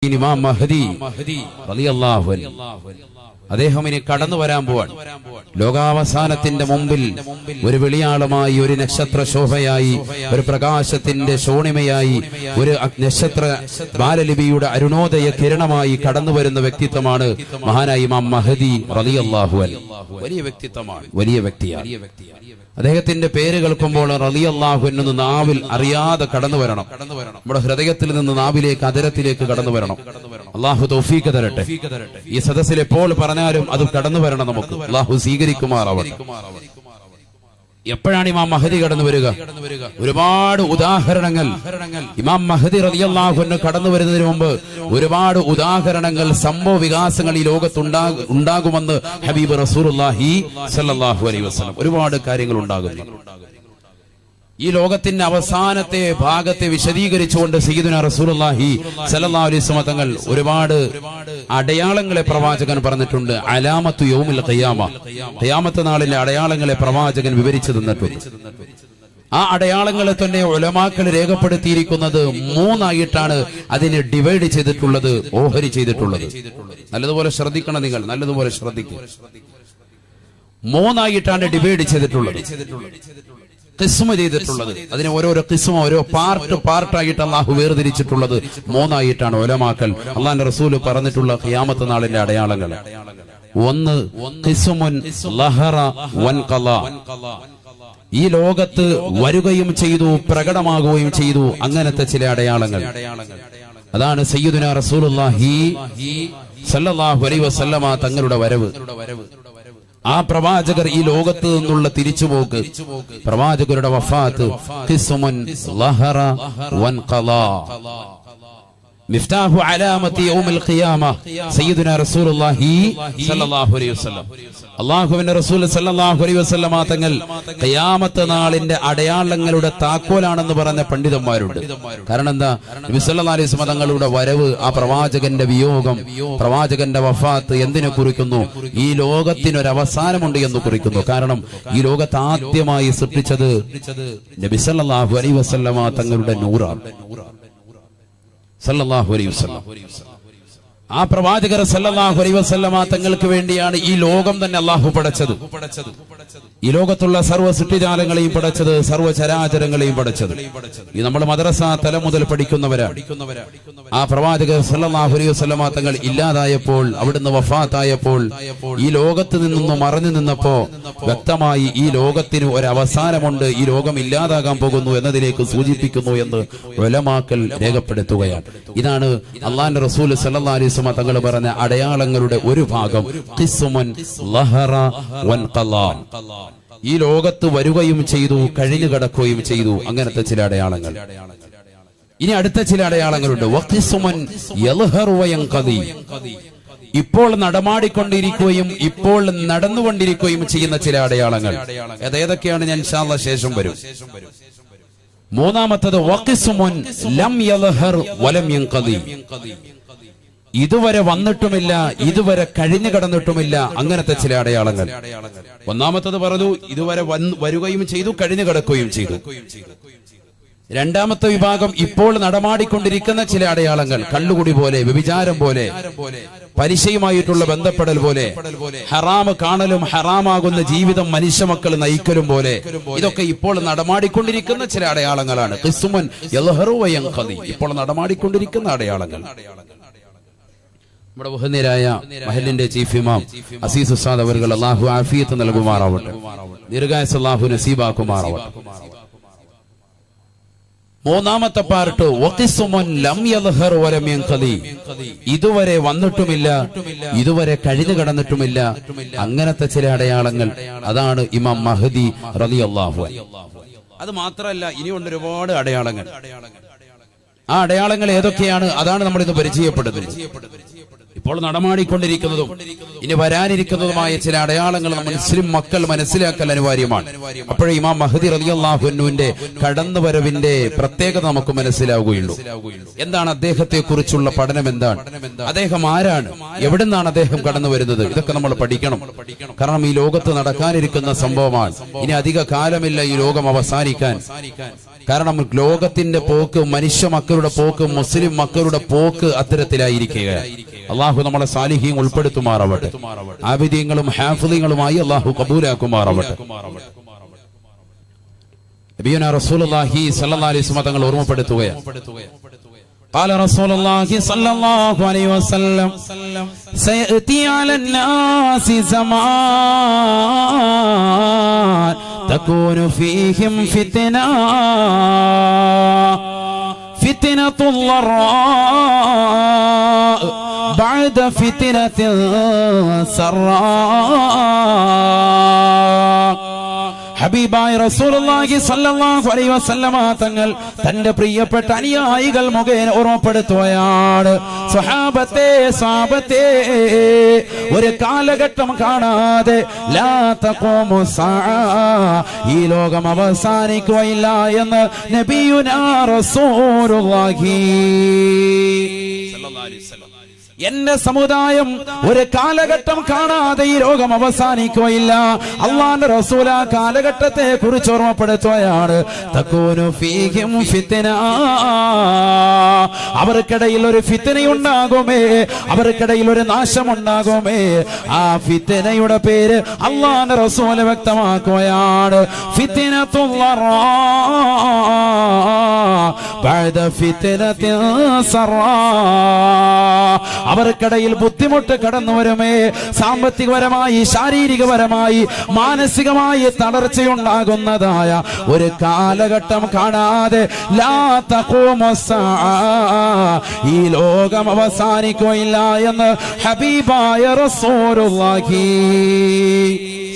ഇമാം മഹ്ദി റളിയല്ലാഹു അൻഹു അദ്ദേഹം ഇനി കടന്നു വരാൻ പോവാണ്. ലോകാവസാനത്തിന്റെ മുമ്പിൽ ഒരു വെളിയാളമായി, ഒരു നക്ഷത്ര ശോഭയായി, ഒരു പ്രകാശത്തിന്റെ ശോണിമയായി, ഒരു നക്ഷത്ര ബാലലിപിയുടെ അരുണോദയ കിരണമായി കടന്നു വരുന്ന വ്യക്തിത്വമാണ് മഹാനായ ഇമാം മഹ്ദി റളിയല്ലാഹു അൻഹു. വലിയ വ്യക്തിത്വമാണ്, വലിയ വ്യക്തിയാണ്. അദ്ദേഹത്തിന്റെ പേര് കേൾക്കുമ്പോൾ റളിയല്ലാഹു അൻഹു നാവിൽ അറിയാതെ കടന്നു വരണം. നമ്മുടെ ഹൃദയത്തിൽ നിന്ന് നാവിലേക്ക്, അതരത്തിലേക്ക് കടന്നു വരണം. അല്ലാഹു തൗഫീഖ് തരട്ടെ. ഈ സദസ്സിൽ എപ്പോൾ പറഞ്ഞാലും അത് കടന്നു വരണം. നമുക്ക് അല്ലാഹു സ്വീകരിക്കുമാറാവട്ടെ. എപ്പോഴാണ് ഇമാം മഹ്ദി കടന്നു വരിക? ഒരുപാട് ഉദാഹരണങ്ങൾ ഇമാം മഹ്ദി റളിയല്ലാഹു അൻഹു കടന്നു വരുന്നതിന് മുമ്പ് ഒരുപാട് ഉദാഹരണങ്ങൾ, സംഭവ വികാസങ്ങൾ ഈ ലോകത്ത് ഉണ്ടാകുമെന്ന് ഹബീബ് റസൂലുള്ളാഹി സ്വല്ലല്ലാഹു അലൈഹി വസല്ലം ഒരുപാട് കാര്യങ്ങൾ ഉണ്ടാകുന്നു. ഈ ലോകത്തിന്റെ അവസാനത്തെ ഭാഗത്തെ വിശദീകരിച്ചുകൊണ്ട് സയ്യിദുനാ റസൂലുള്ളാഹി സ്വല്ലല്ലാഹു അലൈഹി വസല്ലം തങ്ങൾ ഒരുപാട് അടയാളങ്ങളെ പ്രവാചകൻ പറഞ്ഞിട്ടുണ്ട്. അലാമത്തു യൗമിൽ ഖിയാമ, ഖിയാമത്ത് നാളിലെ അടയാളങ്ങളെ പ്രവാചകൻ വിവരിച്ചു തന്നിട്ടുണ്ട്. ആ അടയാളങ്ങളെ തന്നെ ഉലമാക്കൾ രേഖപ്പെടുത്തിയിരിക്കുന്നത് മൂന്നായിട്ടാണ് അതിനെ ഡിവൈഡ് ചെയ്തിട്ടുള്ളത്, ഓഹരി ചെയ്തിട്ടുള്ളത്. നല്ലതുപോലെ ശ്രദ്ധിക്കണം, നിങ്ങൾ നല്ലതുപോലെ ശ്രദ്ധിക്കുക. മൂന്നായിട്ടാണ് ഡിവൈഡ് ചെയ്തിട്ടുള്ളത്, ഖിസ്മ ചെയ്തിട്ടുള്ളത്. അതിനെ ഓരോരോ ഖിസ്മ, ഓരോ പാർട്ടായിട്ട് അല്ലാഹു വേർതിരിച്ചിട്ടുള്ളത് മൂന്നായിട്ടാണ് ഉലമാക്കൾ. അല്ലാഹുവിന്റെ റസൂൽ പറഞ്ഞിട്ടുള്ള ഖിയാമത്ത് നാളിന്റെ അടയാളങ്ങൾ. ഒന്ന് ഖിസ്മുൻ ലഹറ വൻഖലാ, ഈ ലോകത്ത് വരികയും ചെയ്തു, പ്രകടമാകുകയും ചെയ്തു, അങ്ങനത്തെ ചില അടയാളങ്ങൾ. അതാണ് സയ്യിദുനാ റസൂലുള്ളാഹി സ്വല്ലല്ലാഹു അലൈഹി വസല്ലമ തങ്ങളുടെ വരവ്. ആ പ്രവാചകർ ഈ ലോകത്ത് നിന്നുള്ള തിരിച്ചുപോക്ക്, പ്രവാചകരുടെ വഫാത്ത്. ഖിസ്മുൻ ലഹറ വൻഖലാ, മിഫ്താഹു അലാമത്തി യൗമിൽ ഖിയാമ സയ്യിദുനാ റസൂലുള്ളാഹി സ്വല്ലല്ലാഹു അലൈഹി വസല്ലം. അല്ലാഹുവിന്റെ റസൂൽ സ്വല്ലല്ലാഹു അലൈഹി വസല്ലം തങ്ങൾ ഖിയാമത്ത് നാളിന്റെ അടയാളങ്ങളുടെ താക്കോലാണെന്ന് പറഞ്ഞ പണ്ഡിതന്മാരുണ്ട്. കാരണം എന്താ? നബി സല്ലല്ലാഹു അലൈഹി വസല്ലം തങ്ങളുടെ വരവ്, ആ പ്രവാചകന്റെ വിയോഗം, പ്രവാചകന്റെ വഫാത്ത് എന്തിനെ കുറിക്കുന്നു? ഈ ലോകത്തിനൊരു അവസാനമുണ്ട് എന്ന് കുറിക്കുന്നു. കാരണം ഈ ലോകത്ത് ആദ്യമായി സൃഷ്ടിച്ചത് നബി സല്ലല്ലാഹു അലൈഹി വസല്ലം തങ്ങളുടെ നൂറാണ്. സല്ലല്ലാഹു അലൈഹി വസല്ലം, ആ പ്രവാചകർ സല്ലല്ലാഹു അലൈഹി വസല്ലമ തങ്ങൾക്ക് വേണ്ടിയാണ് ഈ ലോകം തന്നെ അല്ലാഹു പടച്ചത്. ഈ ലോകത്തുള്ള സർവ്വ സൃഷ്ടിജാലങ്ങളെയും പടച്ചത്, സർവ്വ ചരാചരങ്ങളെയും പടച്ചത്. ഈ നമ്മൾ മദ്രസ തലം മുതൽ പഠിക്കുന്നവരാണ്. ആ പ്രവാചകർ സല്ലല്ലാഹു അലൈഹി വസല്ലമ തങ്ങൾ ഇല്ലാതായപ്പോൾ, അവിടുന്ന് വഫാത്തായപ്പോൾ, ഈ ലോകത്ത് നിന്നൊന്ന് മറഞ്ഞു നിന്നപ്പോ വ്യക്തമായി ഈ ലോകത്തിന് ഒരു അവസാനമുണ്ട്, ഈ ലോകം ഇല്ലാതാകാൻ പോകുന്നു എന്നതിലേക്ക് സൂചിപ്പിക്കുന്നു എന്ന് ഉലമാക്കൾ രേഖപ്പെടുത്തുകയാണ്. ഇതാണ് അല്ലാഹുവിന്റെ റസൂൽ സല്ലല്ലാഹു അലൈഹി വസല്ലം തങ്ങൾ പറഞ്ഞ അടയാളങ്ങളുടെ ഒരു ഭാഗം. ഖിസ്മുൻ ലഹറ വൻഖലാ, ഈ ലോകത്ത് വരികയും ചെയ്തു, കഴിഞ്ഞു കിടക്കുകയും ചെയ്തു, അങ്ങനത്തെ ചില അടയാളങ്ങൾ. ഇനി അടുത്ത ചില അടയാളങ്ങളുണ്ട്. വഖിസ്മുൻ യൽഹറു വയൻഖദി, ഇപ്പോൾ നടമാടിക്കൊണ്ടിരിക്കുകയും ഇപ്പോൾ നടന്നുകൊണ്ടിരിക്കുകയും ചെയ്യുന്ന ചില അടയാളങ്ങൾ. ഏതൊക്കെയാണ് ഞാൻ ഇൻഷാ അല്ലാഹ് ശേഷം വരും. മൂന്നാമത്തത് വഖിസ്മുൻ ലം യൽഹർ വലം യൻഖദി, ഇതുവരെ വന്നിട്ടുമില്ല, ഇതുവരെ കഴിഞ്ഞു കടന്നിട്ടുമില്ല, അങ്ങനത്തെ ചില അടയാളങ്ങൾ. ഒന്നാമത്തത് പറഞ്ഞു, ഇതുവരെ വരികയും ചെയ്തു, കഴിഞ്ഞു കിടക്കുകയും ചെയ്തു. രണ്ടാമത്തെ വിഭാഗം ഇപ്പോൾ നടമാടിക്കൊണ്ടിരിക്കുന്ന ചില അടയാളങ്ങൾ. കള്ളുകുടി പോലെ, വ്യഭിചാരം പോലെ, പലിശയുമായിട്ടുള്ള ബന്ധപ്പെടൽ പോലെ, ഹറാമ് കാണലും ഹറാമാകുന്ന ജീവിതം മനുഷ്യ മക്കൾ നയിക്കലും പോലെ, ഇതൊക്കെ ഇപ്പോൾ നടമാടിക്കൊണ്ടിരിക്കുന്ന ചില അടയാളങ്ങളാണ്. ഖിസ്മുൻ യൽഹറു വയൻഖദി, ഇപ്പോൾ നടമാടിക്കൊണ്ടിരിക്കുന്ന അടയാളങ്ങൾ. നമ്മുടെ ബഹുനിരായ മഹലിന്റെ ചീഫ് ഇമാം അസീസ് ഉസ്താദ് അവர்கள் അല്ലാഹു ആഫിയത്ത് നൽകുമാറാവട്ടെ, ദീർഘായുസ്സ് അല്ലാഹു നസീബാക്കുമാറാവട്ടെ. മൂന്നാമത്തെ പാർട്ട് വഖിസ്മുൻ ലം യൽഹർ വലം യൻഖദി, ഇതുവരെ വന്നിട്ടുമില്ല, ഇതുവരെ കഴിഞ്ഞു കടന്നിട്ടുമില്ല, അങ്ങനത്തെ ചില അടയാളങ്ങൾ. അതാണ് ഇമാം മഹ്ദി റളിയല്ലാഹു അൻഹു. അത് മാത്രമല്ല, ഇനിയുണ്ട് ഒരുപാട് അടയാളങ്ങൾ. ആ അടയാളങ്ങൾ ഏതൊക്കെയാണ്? അതാണ് നമ്മൾ ഇന്ന് പരിചയപ്പെടുന്നത്. ഇപ്പോൾ നടമാടിക്കൊണ്ടിരിക്കുന്നതും ഇനി വരാനിരിക്കുന്നതുമായ ചില അടയാളങ്ങൾ മുസ്ലിം മക്കൾ മനസ്സിലാക്കൽ അനിവാര്യമാണ്. അപ്പോഴേ ഇമാം മഹ്ദി റളിയല്ലാഹു അൻഹുവിന്റെ കടന്നുവരവിന്റെ പ്രത്യേകത നമുക്ക് മനസ്സിലാവുകയുള്ളൂ. എന്താണ് അദ്ദേഹത്തെ കുറിച്ചുള്ള പഠനം? എന്താണ് അദ്ദേഹം? ആരാണ്? എവിടെ നിന്നാണ് അദ്ദേഹം കടന്നു വരുന്നത്? ഇതൊക്കെ നമ്മൾ പഠിക്കണം. കാരണം ഈ ലോകത്ത് നടക്കാനിരിക്കുന്ന സംഭവമാണ്. ഇനി അധിക കാലമില്ല ഈ ലോകം അവസാനിക്കാൻ. കാരണം ലോകത്തിന്റെ പോക്ക്, മനുഷ്യ മക്കളുടെ പോക്ക്, മുസ്ലിം മക്കളുടെ പോക്ക് അത്തരത്തിലായിരിക്കുക. അള്ളാഹു നമ്മളെ സാലിഹീൻ ഉൾപ്പെടുത്തുമാറാവട്ടെ. ആബിദീങ്ങളും ഹാഫിദീങ്ങളുമായി അള്ളാഹു കബൂലാക്കുമാറാവട്ടെ. നബിയുനാ റസൂലുള്ളാഹി സ്വല്ലല്ലാഹു അലൈഹി വസല്ലം തങ്ങൾ ഓർമ്മപ്പെടുത്തുകയാണ്. قال رسول الله صلى الله عليه وسلم سيأتي على الناس زمان تكون فيهم فتنة الضراء بعد فتنة السراء. ഹബീബായ റസൂലുള്ളാഹി സ്വല്ലല്ലാഹു അലൈഹി വസല്ലമ തങ്ങൾ തന്റെ പ്രിയപ്പെട്ട അനുയായികൾ മുഖേന ഓർമ്മപ്പെടുത്തുകയാണ്. സ്വഹാബത്തെ ഒരു കാലഘട്ടം കാണാതെ ലാ തഖൂമു സഅ, ഈ ലോകം അവസാനിക്കുകയില്ല എന്ന് നബിയുനാ റസൂലുള്ളാഹി സ്വല്ലല്ലാഹു അലൈഹി വസല്ലം. എന്റെ സമുദായം ഒരു കാലഘട്ടം കാണാതെ ഈ ലോകം അവസാനിക്കുകയില്ല. അള്ളാന്റെ റസൂൽ ആ കാലഘട്ടത്തെ കുറിച്ച് ഓർമ്മപ്പെടുത്തുകയാണ്. തകൂനു ഫീഹിം ഫിത്ന, അവർക്കിടയിൽ ഒരു ഫിത്നയുണ്ടാകുമേ, അവർക്കിടയിൽ ഒരു നാശമുണ്ടാകുമേ. ആ ഫിത്നയുടെ പേര് അള്ളാന്റെ റസൂൽ വ്യക്തമാക്കുകയാണ്. ഫിത്നത്തുൽ ളറാ ബഅദ ഫിത്നത്തിൻ സറാ, അവർക്കിടയിൽ ബുദ്ധിമുട്ട് കടന്നു വരുമേ. സാമ്പത്തികപരമായി, ശാരീരികപരമായി, മാനസികമായി തളർച്ചയുണ്ടാകുന്നതായ ഒരു കാലഘട്ടം കാണാതെ ലാ തഖൂമു സഅ, ഈ ലോകം അവസാനിക്കുകയില്ല എന്ന് ഹബീബായ റസൂലുള്ളാഹി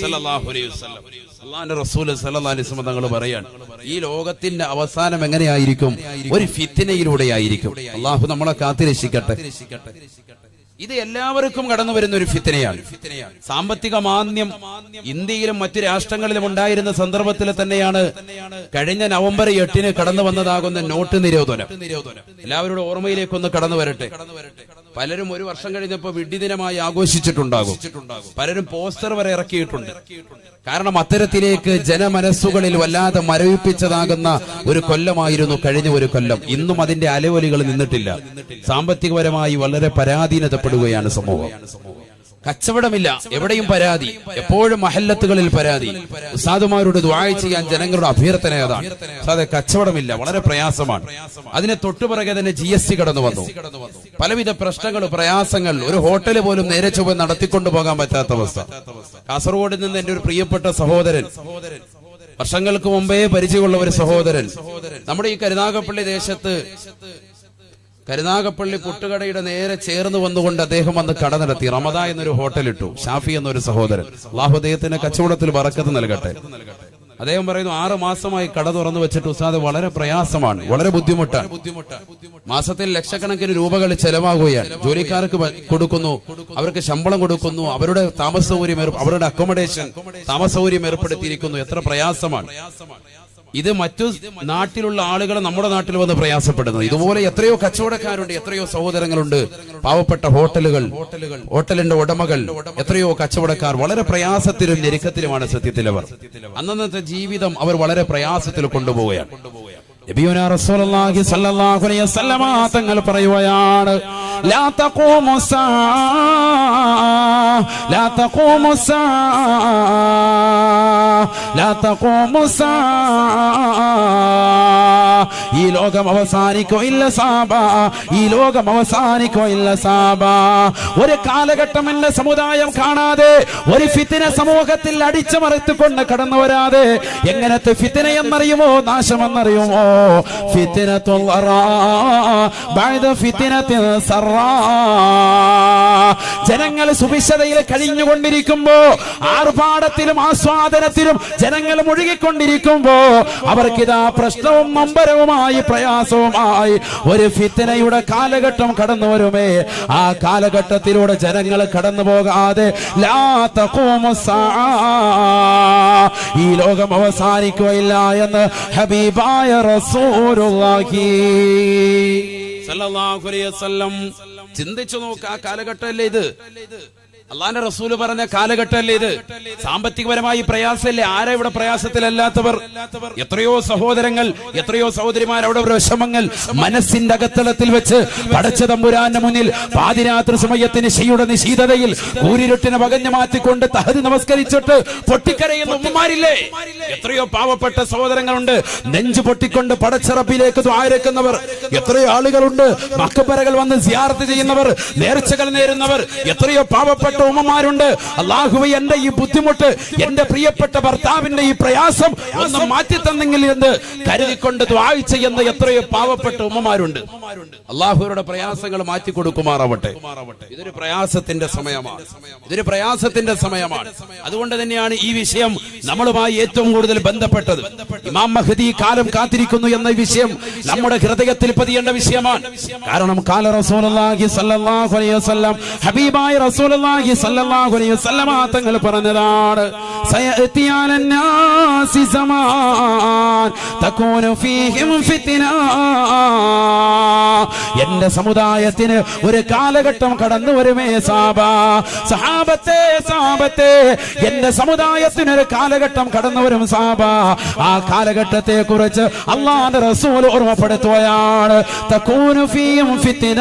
സ്വല്ലല്ലാഹു അലൈഹി വസല്ലം. അല്ലാഹുവിന്റെ റസൂൽ സ്വല്ലല്ലാഹു അലൈഹി വസല്ലം തങ്ങൾ പറയാണ്, ഈ ലോകത്തിന്റെ അവസാനം എങ്ങനെയായിരിക്കും? ഒരു ഫിത്നയിലൂടെയായിരിക്കും. അള്ളാഹു നമ്മളെ കാത്തുരക്ഷിക്കട്ടെ. ഇത് എല്ലാവർക്കും കടന്നു വരുന്ന ഒരു ഫിത്നയാണ്. സാമ്പത്തിക മാന്ദ്യം ഇന്ത്യയിലും മറ്റു രാഷ്ട്രങ്ങളിലും ഉണ്ടായിരുന്ന സന്ദർഭത്തിൽ തന്നെയാണ് കഴിഞ്ഞ നവംബർ 8 കടന്നു വന്നതാകുന്ന നോട്ട് നിരോധനം. എല്ലാവരുടെ ഓർമ്മയിലേക്കൊന്ന് കടന്നു വരട്ടെ. പലരും ഒരു വർഷം കഴിഞ്ഞപ്പോ വിഡ്ഢിദിനമായി ആഘോഷിച്ചിട്ടുണ്ടാകും. പലരും പോസ്റ്റർ വരെ ഇറക്കിയിട്ടുണ്ട്. കാരണം അത്തരത്തിലേക്ക് ജനമനസ്സുകളിൽ വല്ലാതെ മരവിപ്പിച്ചതാകുന്ന ഒരു കൊല്ലമായിരുന്നു കഴിഞ്ഞ ഒരു കൊല്ലം. ഇന്നും അതിന്റെ അലവലികൾ നിന്നിട്ടില്ല. സാമ്പത്തികപരമായി വളരെ പരാധീനതപ്പെടുകയാണ് സമൂഹം. കച്ചവടമില്ല, എവിടെയും പരാതി, എപ്പോഴും മഹല്ലത്തുകളിൽ പരാതി. ഉസ്താദുമാരോട് ദുആ ചെയ്യാൻ ജനങ്ങളുടെ അഭ്യർത്ഥന അതാണ്. ഉസ്താദേ, കച്ചവടമില്ല, വളരെ പ്രയാസമാണ്. അതിനെ തൊട്ടുപിറകെ തന്നെ GST കടന്നു വന്നു. പലവിധ പ്രശ്നങ്ങൾ, പ്രയാസങ്ങൾ. ഒരു ഹോട്ടല് പോലും നേരെ ചൊവ്വെ നടത്തിക്കൊണ്ടു പോകാൻ പറ്റാത്ത അവസ്ഥ. കാസർഗോഡ് നിന്ന് എന്റെ ഒരു പ്രിയപ്പെട്ട സഹോദരൻ, വർഷങ്ങൾക്ക് മുമ്പേ പരിചയമുള്ള ഒരു സഹോദരൻ, നമ്മുടെ ഈ കരുനാഗപ്പള്ളി ദേശത്ത് കരുനാഗപ്പള്ളി പുട്ടുകടയുടെ നേരെ ചേർന്ന് വന്നുകൊണ്ട് അദ്ദേഹം വന്ന് കട നടത്തി. റമദ എന്നൊരു ഹോട്ടലിട്ടു. ഷാഫി എന്നൊരു സഹോദരൻ, അല്ലാഹു അദ്ദേഹത്തിന് കച്ചവടത്തിൽ ബറക്കത്ത് നൽകട്ടെ. അദ്ദേഹം പറയുന്നു, 6 മാസമായി കട തുറന്നു വെച്ചിട്ട് ഉസ്താദ് വളരെ പ്രയാസമാണ്, വളരെ ബുദ്ധിമുട്ടാണ്. മാസത്തിൽ ലക്ഷക്കണക്കിന് രൂപകൾ ചെലവാകുകയാണ്. ജോലിക്കാർക്ക് കൊടുക്കുന്നു, അവർക്ക് ശമ്പളം കൊടുക്കുന്നു, അവരുടെ താമസ സൗകര്യം, അവരുടെ അക്കോമഡേഷൻ, താമസ സൗകര്യം ഏർപ്പെടുത്തിയിരിക്കുന്നു. എത്ര പ്രയാസമാണ് ഇത്. മറ്റു നാട്ടിലുള്ള ആളുകൾ നമ്മുടെ നാട്ടിൽ വന്ന് പ്രയാസപ്പെടുന്നത്. ഇതുപോലെ എത്രയോ കച്ചവടക്കാരുണ്ട്, എത്രയോ സഹോദരങ്ങളുണ്ട്. പാവപ്പെട്ട ഹോട്ടലിന്റെ ഉടമകൾ, എത്രയോ കച്ചവടക്കാർ വളരെ പ്രയാസത്തിലും ഞെരുക്കത്തിലുമാണ് സത്യത്തിൽ അവർ. അന്നത്തെ ജീവിതം അവർ വളരെ പ്രയാസത്തിൽ കൊണ്ടുപോവുകയാണ്. നബിയുനാ റസൂലുള്ളാഹി സ്വല്ലല്ലാഹു അലൈഹി വസല്ലം തങ്ങൾ പറയുകയാണ്, ലാ തഖൂമു സഅ, ലാ തഖൂമു സഅ, ലാ തഖൂമു സഅ, ഈ ലോകം അവസാനിക്കുകയില്ല സാബ, ഈ ലോകം അവസാനിക്കുകയില്ല സാബ. ഒരു കാലഘട്ടം എന്റെ സമുദായം കാണാതെ, ഒരു ഫിത്ന സമൂഹത്തിൽ അടിച്ചമർത്തിക്കൊണ്ട് കടന്നു വരാതെ. എങ്ങനത്തെ ഫിത്ന എന്നറിയുമോ? നാശമെന്നറിയുമോ? ഫിത്നത്തുൽ ളറാ ബഅദ ഫിത്നത്തിൻ സറാ. ജനങ്ങൾ സുഭിക്ഷതയിൽ കഴിഞ്ഞുകൊണ്ടിരിക്കുമ്പോ, ആർഭാടത്തിലും ആസ്വാദനത്തിലും ജനങ്ങൾ മുഴുകിക്കൊണ്ടിരിക്കുമ്പോ, അവർക്കിതാ പ്രശ്നവും നൊമ്പരവുമായി, പ്രയാസവുമായി ഒരു ഫിത്നയുടെ കാലഘട്ടം കടന്നു വരുമേ. ആ കാലഘട്ടത്തിലൂടെ ജനങ്ങൾ കടന്നു പോകാതെ ലാ തഖൂമു സഅ, ഈ ലോകം അവസാനിക്കുകയില്ല എന്ന് ഹബീബായ റസൂലുള്ളാഹി സ്വല്ലല്ലാഹു അലൈഹി വസല്ലം. ചിന്തിച്ചു നോക്ക്, ആ കാലഘട്ടമല്ലേ ഇത്. അള്ളാന്റെ റസൂല് പറഞ്ഞ കാലഘട്ടമല്ലേ ഇത്? സാമ്പത്തികപരമായി പ്രയാസമല്ലേ? ആരാ ഇവിടെ പ്രയാസത്തിലല്ലാത്തവർ? എത്രയോ സഹോദരങ്ങൾ, എത്രയോ സഹോദരിമാർ അവിടെ വിഷമങ്ങൾ മനസ്സിന്റെ അകത്തളത്തിൽ വെച്ച് പടച്ച തമ്പുരാന്റെ മുന്നിൽ പാതിരാത്രി സമയത്തിന് ശിയുടെ നിശീതതയിൽ കൂരിരുട്ടിനെ പകഞ്ഞു മാറ്റിക്കൊണ്ട് തഹദ് നമസ്കരിച്ചിട്ട് പൊട്ടിക്കരയുന്ന ഉമ്മമാരില്ലേ? എത്രയോ പാവപ്പെട്ട സഹോദരങ്ങളുണ്ട് നെഞ്ചു പൊട്ടിക്കൊണ്ട് പടച്ചറപ്പിലേക്ക് ദ്വാരക്കുന്നവർ. എത്രയോ ആളുകളുണ്ട് മക്കബറകൾ വന്ന് സിയാറത്ത് ചെയ്യുന്നവർ, നേർച്ചകൾ നേരുന്നവർ. എത്രയോ പാവപ്പെട്ട ഉമ്മമാരുണ്ട്. അല്ലാഹുവേ, എന്റെ ഈ ബുദ്ധിമുട്ട്, എന്റെ പ്രിയപ്പെട്ട ഭർത്താവിന്റെ ഈ പ്രയാസം ഒന്ന് മാറ്റി തന്നെങ്കിൽ എന്ന് കരുതിക്കൊണ്ട് ദുആ ചെയ്യുന്ന എത്രയോ പാവപ്പെട്ട ഉമ്മമാരുണ്ട്. അല്ലാഹുവരുടെ പ്രയാസങ്ങൾ മാറ്റി കൊടുക്കുമാറാവട്ടെ. ഇതൊരു പ്രയാസത്തിന്റെ സമയമാണ്, ഇതൊരു പ്രയാസത്തിന്റെ സമയമാണ്. അതുകൊണ്ട് തന്നെയാണ് ഈ വിഷയം നമ്മളുമായി ഏറ്റവും കൂടുതൽ ബന്ധപ്പെട്ടത്. ഇമാം മഹ്ദി കാലം കാത്തിരിക്കുന്നു എന്ന വിഷയം നമ്മുടെ ഹൃദയത്തിൽ പതിയേണ്ട വിഷയമാണ്. കാരണം കാല റസൂലുള്ളാഹി സ്വല്ലല്ലാഹു അലൈഹി വസല്ലം, ഹബീബായ റസൂലുള്ളാഹി സ്വല്ലല്ലാഹു അലൈഹി വസല്ലം തങ്ങൾ പറഞ്ഞതാണ്, സയഅതി അലന്നാസി സമാൻ തകൂനു ഫീഹിം ഫിത്ന. എന്റെ സമുദായത്തിന് ഒരു കാലഘട്ടം കടന്നു വരുമേ സഹാബത്തെ, എന്റെ സമുദായത്തിന് ഒരു കാലഘട്ടം കടന്നു വരും സഹാബ. ആ കാലഘട്ടത്തെ കുറിച്ച് അല്ലാഹുവിന്റെ റസൂൽ ഓർമ്മപ്പെടുത്തുകയാണ്. തകൂനു ഫീഹിം ഫിത്ന,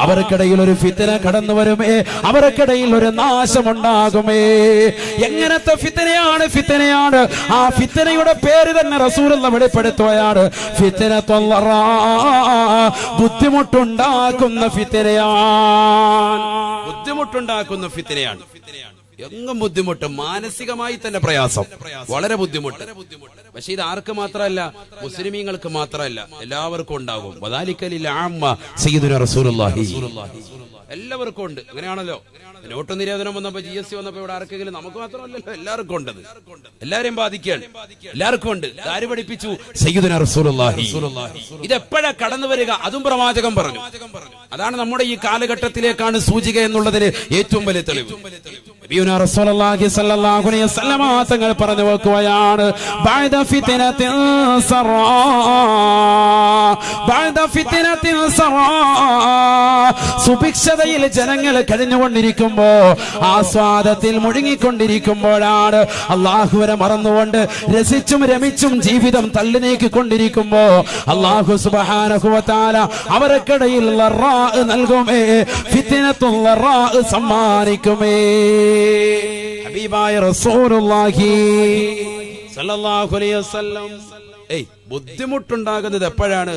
അവർക്കിടയിൽ ഒരു ഫിത്ന കടന്നു വരുമേ, അവർക്കിടയിൽ ഒരു നാശമുണ്ടാകുമേ. എങ്ങനത്തെ ഫിത്നയാണ്? ഫിത്നയാണ് ആ ഫിത്നയുടെ പേര് തന്നെ റസൂലുള്ള വെളിപ്പെടുത്തുകയാണ്. ഫിത്നത്തുല്ലറാ, ബുദ്ധിമുട്ടുണ്ടാക്കുന്ന ഫിത്നയാണ്, ബുദ്ധിമുട്ടുണ്ടാക്കുന്ന ഫിത്നയാണ്. എങ്ങും ബുദ്ധിമുട്ട്, മാനസികമായി തന്നെ പ്രയാസം, വളരെ ബുദ്ധിമുട്ട്. പക്ഷെ ഇത് ആർക്ക് മാത്രമല്ല, മുസ്ലിമീങ്ങൾക്ക് മാത്രമല്ല, എല്ലാവർക്കും ഉണ്ടാകും. വദാലിക്കലിൽ ആമ്മ സയ്യിദുനാ റസൂലുള്ളാഹി, എല്ലാവർക്കും ഉണ്ട്. അങ്ങനെയാണല്ലോ, നോട്ട് നിരോധനം വന്നപ്പോ, GST വന്നപ്പോ ഇവിടെ ആർക്കെങ്കിലും, നമുക്ക് മാത്രമല്ലല്ലോ, എല്ലാവർക്കും ഉണ്ടത്. എല്ലാരെയും ബാധിക്കുകയാണ്, എല്ലാവർക്കും ഉണ്ട്. ആര് പഠിപ്പിച്ചു? സയ്യിദുനാ റസൂലുള്ളാഹി. ഇതെപ്പോഴാ കടന്നു വരിക? അതും പ്രവാചകൻ പറഞ്ഞു. അതാണ് നമ്മുടെ ഈ കാലഘട്ടത്തിലേക്കാണ് സൂചിക എന്നുള്ളതിന് ഏറ്റവും വലിയ തെളിവ്. നബിയുനാ റസൂലുള്ളാഹി സ്വല്ലല്ലാഹു അലൈഹി വസല്ലം തങ്ങൾ പറഞ്ഞു വെക്കുകയാണ്, ബഅദ ഫിത്നത്തിൻ സറാ, ബഅദ ഫിത്നത്തിൻ സറാ. സുഭിക്ഷതയിൽ ജനങ്ങൾ കഴിഞ്ഞുകൊണ്ടിരിക്കുമ്പോ, ആസ്വാദത്തിൽ മുഴുങ്ങിക്കൊണ്ടിരിക്കുമ്പോഴാണ്, അല്ലാഹുവിനെ മറന്നുകൊണ്ട് രസിച്ചും രമിച്ചും ജീവിതം തള്ളി നീക്കിക്കൊണ്ടിരിക്കുമ്പോ അല്ലാഹു സുബ്ഹാനഹു വ തആല അവർക്കിടയിൽ ലറാ നൽകുമേ, ഫിത്നത്തുൽ ലറാ സമ്മാനിക്കുമേ. ഹബീബായ റസൂലുള്ളാഹി സ്വല്ലല്ലാഹു അലൈഹി വസല്ലം, ബുദ്ധിമുട്ടുണ്ടാകുന്നത് എപ്പോഴാണ്?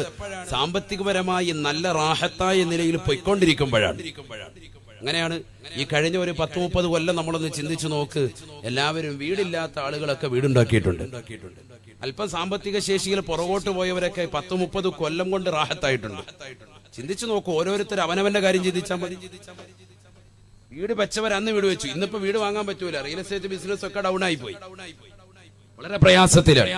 സാമ്പത്തികപരമായി നല്ല റാഹത്തായ നിലയിൽ പോയിക്കൊണ്ടിരിക്കുമ്പോഴാണ്. അങ്ങനെയാണ് ഈ കഴിഞ്ഞ ഒരു 10-30 കൊല്ലം നമ്മളൊന്ന് ചിന്തിച്ചു നോക്ക്. എല്ലാവരും വീടില്ലാത്ത ആളുകളൊക്കെ വീടുണ്ടാക്കിയിട്ടുണ്ട്. അല്പം സാമ്പത്തിക ശേഷിയിൽ പുറകോട്ട് പോയവരൊക്കെ 10-30 കൊല്ലം കൊണ്ട് റാഹത്തായിട്ടുണ്ട്. ചിന്തിച്ചു നോക്കൂ, ഓരോരുത്തർ അവനവന്റെ കാര്യം ചിന്തിച്ചാൽ മതി. വീട് വെച്ചവർ അന്ന് വീട് വെച്ചു, ഇന്നിപ്പോ വീട് വാങ്ങാൻ പറ്റൂല. റിയൽ എസ്റ്റേറ്റ് ബിസിനസ് ഒക്കെ ഡൗൺ ആയി പോയി, വളരെ പ്രയാസത്തിലാണ്.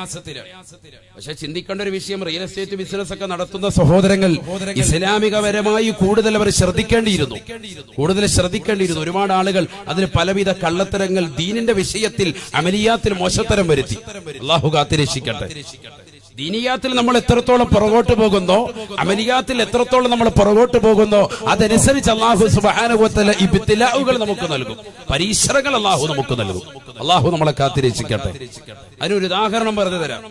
പക്ഷെ ചിന്തിക്കേണ്ട ഒരു വിഷയം, റിയൽ എസ്റ്റേറ്റ് ബിസിനസ് ഒക്കെ നടത്തുന്ന സഹോദരങ്ങൾ ഇസ്ലാമികപരമായി കൂടുതൽ അവർ ശ്രദ്ധിക്കേണ്ടിയിരുന്നു. ഒരുപാട് ആളുകൾ അതിന് പലവിധ കള്ളത്തരങ്ങൾ ദീനിന്റെ വിഷയത്തിൽ, അമലിയാത്തിൽ മോശത്തരം വരുത്തി. അല്ലാഹു കാത്തിരക്ഷിക്കട്ടെ. ദീനിയാത്തിൽ നമ്മൾ എത്രത്തോളം പുറകോട്ട് പോകുന്നോ, അമലിയാത്തിൽ എത്രത്തോളം നമ്മൾ പുറകോട്ട് പോകുന്നോ, അതനുസരിച്ച് അല്ലാഹു സുബ്ഹാനഹു വ തആല ഇബ്തിലാഉകൾ നമുക്ക് നൽകും, പരീക്ഷണങ്ങൾ അല്ലാഹു നമുക്ക് നൽകും. അല്ലാഹു നമ്മളെ കാത്തിരക്ഷിക്കട്ടെ. അതിനൊരു ഉദാഹരണം പറഞ്ഞു തരാം.